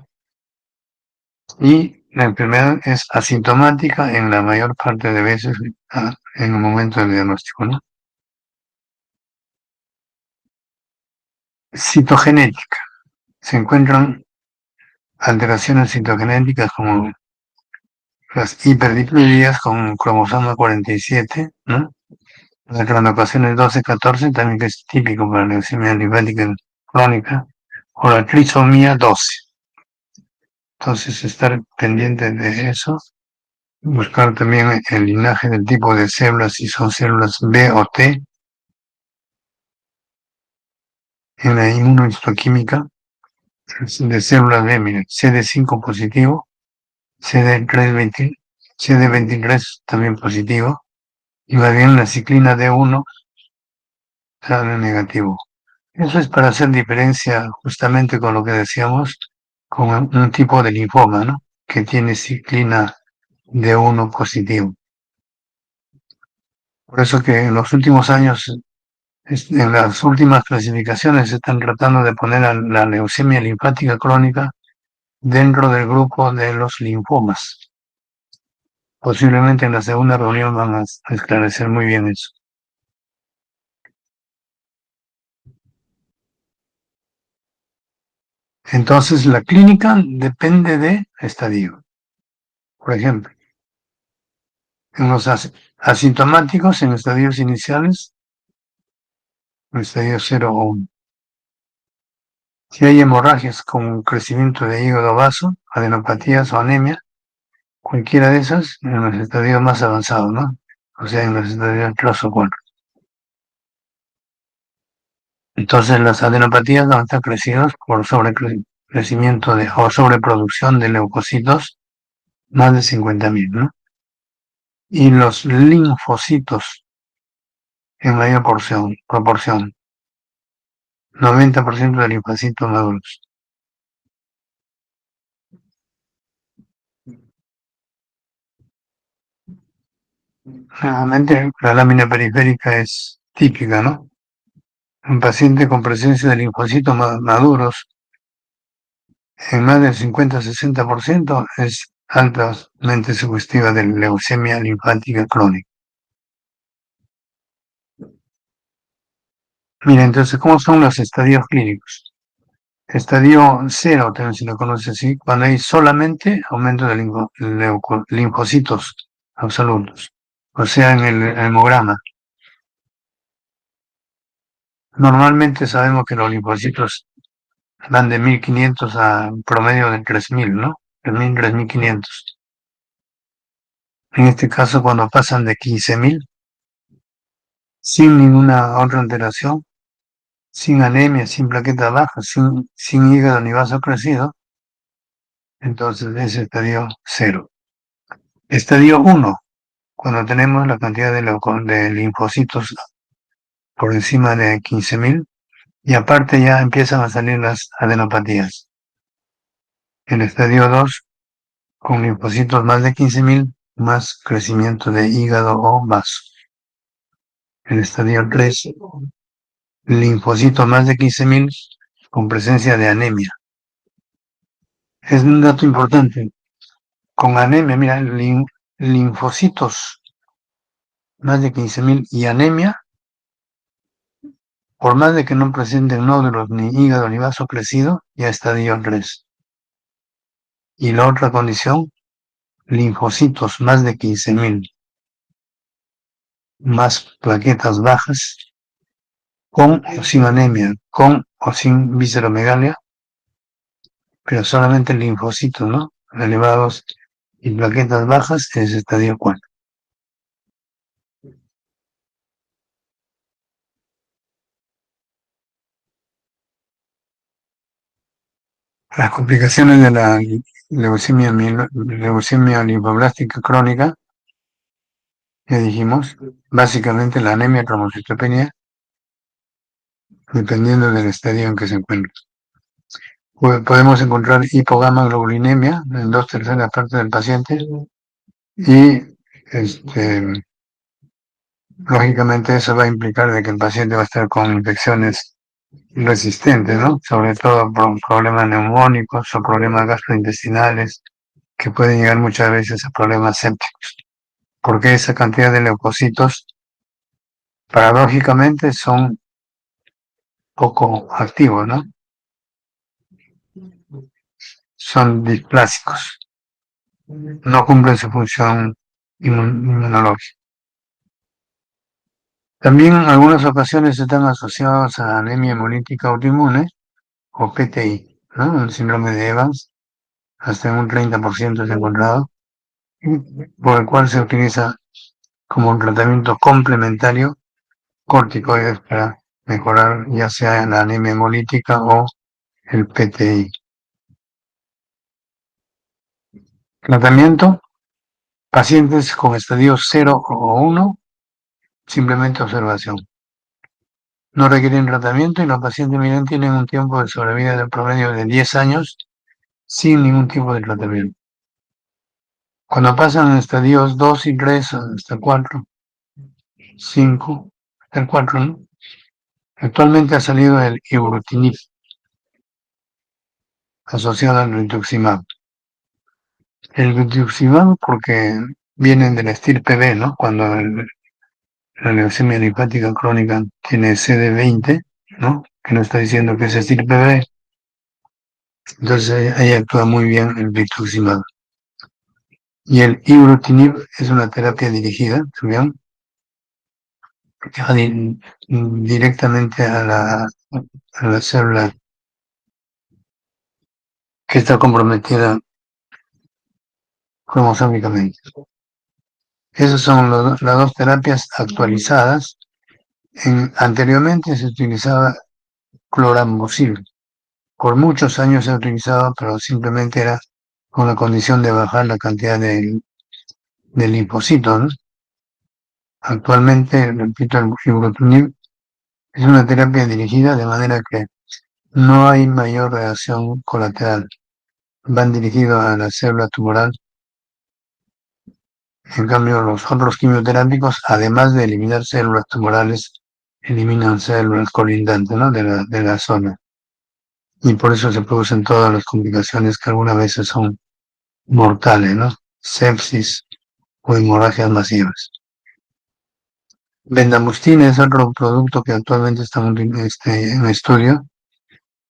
S1: Y la enfermedad es asintomática en la mayor parte de veces en el momento del diagnóstico, ¿no? Citogenética. Se encuentran alteraciones citogenéticas como las hiperdiploidías con cromosoma 47, ¿no? Las cronopasiones 12-14 también, que es típico para la leucemia linfática crónica, o la trisomía 12. Entonces, estar pendiente de eso, buscar también el linaje del tipo de células, si son células B o T, en la inmunohistoquímica de células B, miren, CD5 positivo, CD23 también positivo, y va bien la ciclina D1 sale negativo. Eso es para hacer diferencia justamente con lo que decíamos, con un tipo de linfoma, ¿no? Que tiene ciclina D1 positivo. Por eso que en los últimos años, en las últimas clasificaciones, se están tratando de poner a la leucemia linfática crónica dentro del grupo de los linfomas. Posiblemente en la segunda reunión van a esclarecer muy bien eso. Entonces, la clínica depende de estadio. Por ejemplo, en los asintomáticos, en estadios iniciales, en estadio 0 o 1. Si hay hemorragias con crecimiento de hígado vaso, adenopatías o anemia, cualquiera de esas en los estadios más avanzados, ¿no? O sea, en los estadios 3 o 4. Entonces, las adenopatías van a estar crecidas por sobrecrecimiento o sobreproducción de leucocitos, más de 50.000, ¿no? Y los linfocitos en mayor proporción, 90% de linfocitos maduros. Generalmente la lámina periférica es típica, ¿no? Un paciente con presencia de linfocitos maduros en más del 50-60% es altamente sugestiva de leucemia linfática crónica. Mira, entonces, ¿cómo son los estadios clínicos? Estadio 0, también se lo conoce así, cuando hay solamente aumento de linfocitos absolutos, o sea, en el hemograma. Normalmente sabemos que los linfocitos van de 1500 a un promedio de 3000, ¿no? 3000, 3500. En este caso, cuando pasan de 15.000, sin ninguna otra alteración, sin anemia, sin plaquetas bajas, sin hígado ni vaso crecido, entonces es estadio 0. Estadio 1, cuando tenemos la cantidad de linfocitos por encima de 15.000, y aparte ya empiezan a salir las adenopatías. El estadio 2, con linfocitos más de 15.000, más crecimiento de hígado o vaso. El estadio 3, linfocitos más de 15.000, con presencia de anemia. Es un dato importante. Con anemia, mira, linfocitos más de 15.000 y anemia, por más de que no presenten nódulos, ni hígado, ni vaso crecido, ya estadio 3. Y la otra condición, linfocitos más de 15.000, más plaquetas bajas, con o sin anemia, con o sin visceromegalia, pero solamente linfocitos, ¿no? Elevados y plaquetas bajas, es estadio 4. Las complicaciones de la leucemia linfoblástica crónica ya dijimos, básicamente la anemia, trombocitopenia, dependiendo del estadio en que se encuentre. Podemos encontrar hipogamaglobulinemia en 2/3 partes del paciente y lógicamente eso va a implicar de que el paciente va a estar con infecciones resistentes, ¿no? Sobre todo por problemas neumónicos o problemas gastrointestinales que pueden llegar muchas veces a problemas sépticos, porque esa cantidad de leucocitos paradójicamente son poco activos, ¿no? Son displásicos, no cumplen su función inmunológica. También en algunas ocasiones están asociados a anemia hemolítica autoinmune o PTI, ¿no? El síndrome de Evans, hasta en un 30% es encontrado, por el cual se utiliza como un tratamiento complementario corticoides para mejorar ya sea la anemia hemolítica o el PTI. Tratamiento: pacientes con estadios 0 o 1, simplemente observación. No requieren tratamiento y los pacientes miren tienen un tiempo de sobrevida de promedio de 10 años sin ningún tipo de tratamiento. Cuando pasan estadios 2 y 3 hasta 4, 5, hasta el 4, ¿no? Actualmente ha salido el ibrutinib asociado al rituximab. El rituximab porque vienen del estirpe B, ¿no? Cuando la leucemia linfática crónica tiene CD20, ¿no? Que nos está diciendo que es estirpe B. Entonces ahí actúa muy bien el rituximab. Y el ibrutinib es una terapia dirigida, ¿sabían? Que va directamente a la célula que está comprometida cromosómicamente. Esas son las dos terapias actualizadas. Anteriormente se utilizaba clorambucil. Por muchos años se ha utilizado, pero simplemente era con la condición de bajar la cantidad de linfocitos, ¿no? Actualmente, repito, el ibrutinib es una terapia dirigida de manera que no hay mayor reacción colateral. Van dirigidos a la célula tumoral. En cambio, los otros quimioterápicos, además de eliminar células tumorales, eliminan células colindantes, ¿no? de la zona. Y por eso se producen todas las complicaciones que algunas veces son mortales, ¿no? Sepsis o hemorragias masivas. Bendamustine es otro producto que actualmente estamos en estudio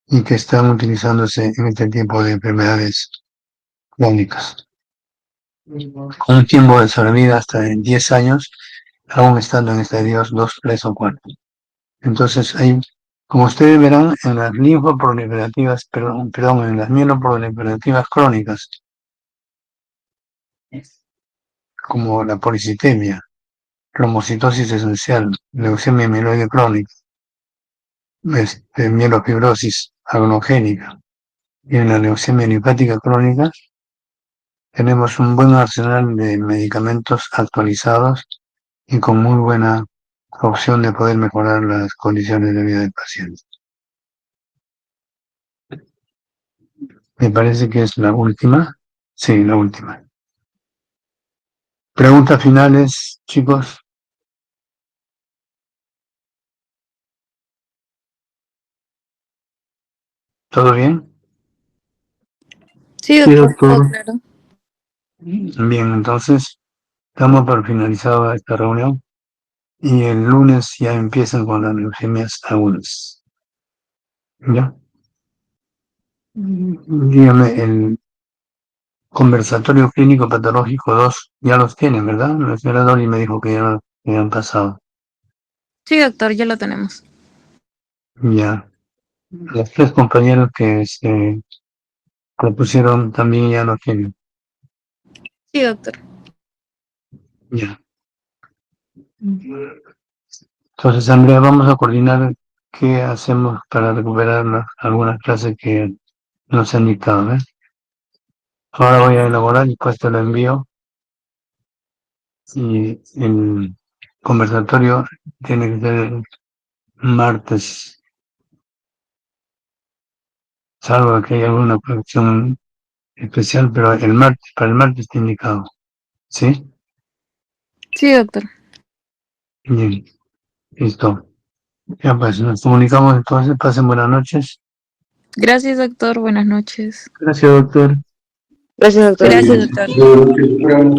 S1: y que están utilizándose en este tipo de enfermedades crónicas. Con un tiempo de sobrevida hasta en 10 años, aún estando en estadios 2, 3 o 4. Entonces, como ustedes verán, en las linfoproliferativas, en las mieloproliferativas crónicas, como la policitemia, trombocitosis esencial, leucemia mieloide crónica, mielofibrosis agonogénica, y en la leucemia linfática crónica, tenemos un buen arsenal de medicamentos actualizados y con muy buena opción de poder mejorar las condiciones de vida del paciente. Me parece que es la última. Sí, la última. Preguntas finales, chicos. ¿Todo bien?
S2: Sí, doctor, todo claro.
S1: Bien, entonces damos por finalizada esta reunión y el lunes ya empiezan con las leucemias agudas. ¿Ya? Dígame, el conversatorio clínico patológico 2 ya los tienen, ¿verdad? La señora Dori me dijo que ya lo habían pasado.
S2: Sí, doctor, ya lo tenemos.
S1: Ya. Los 3 compañeros que se propusieron también ya lo tienen.
S2: Sí, doctor.
S1: Ya. Entonces, Andrea, vamos a coordinar qué hacemos para recuperar algunas clases que nos han dictado, ¿eh? Ahora voy a elaborar y pues te lo envío Y el conversatorio tiene que ser el martes, salvo que haya alguna conexión especial, pero el martes, para el martes está indicado. ¿Sí?
S2: Sí, doctor.
S1: Bien, listo. Ya pues, nos comunicamos entonces. Pasen buenas noches.
S2: Gracias, doctor. Buenas noches.
S1: Gracias, doctor.
S4: Gracias, doctor.
S2: Gracias, doctor.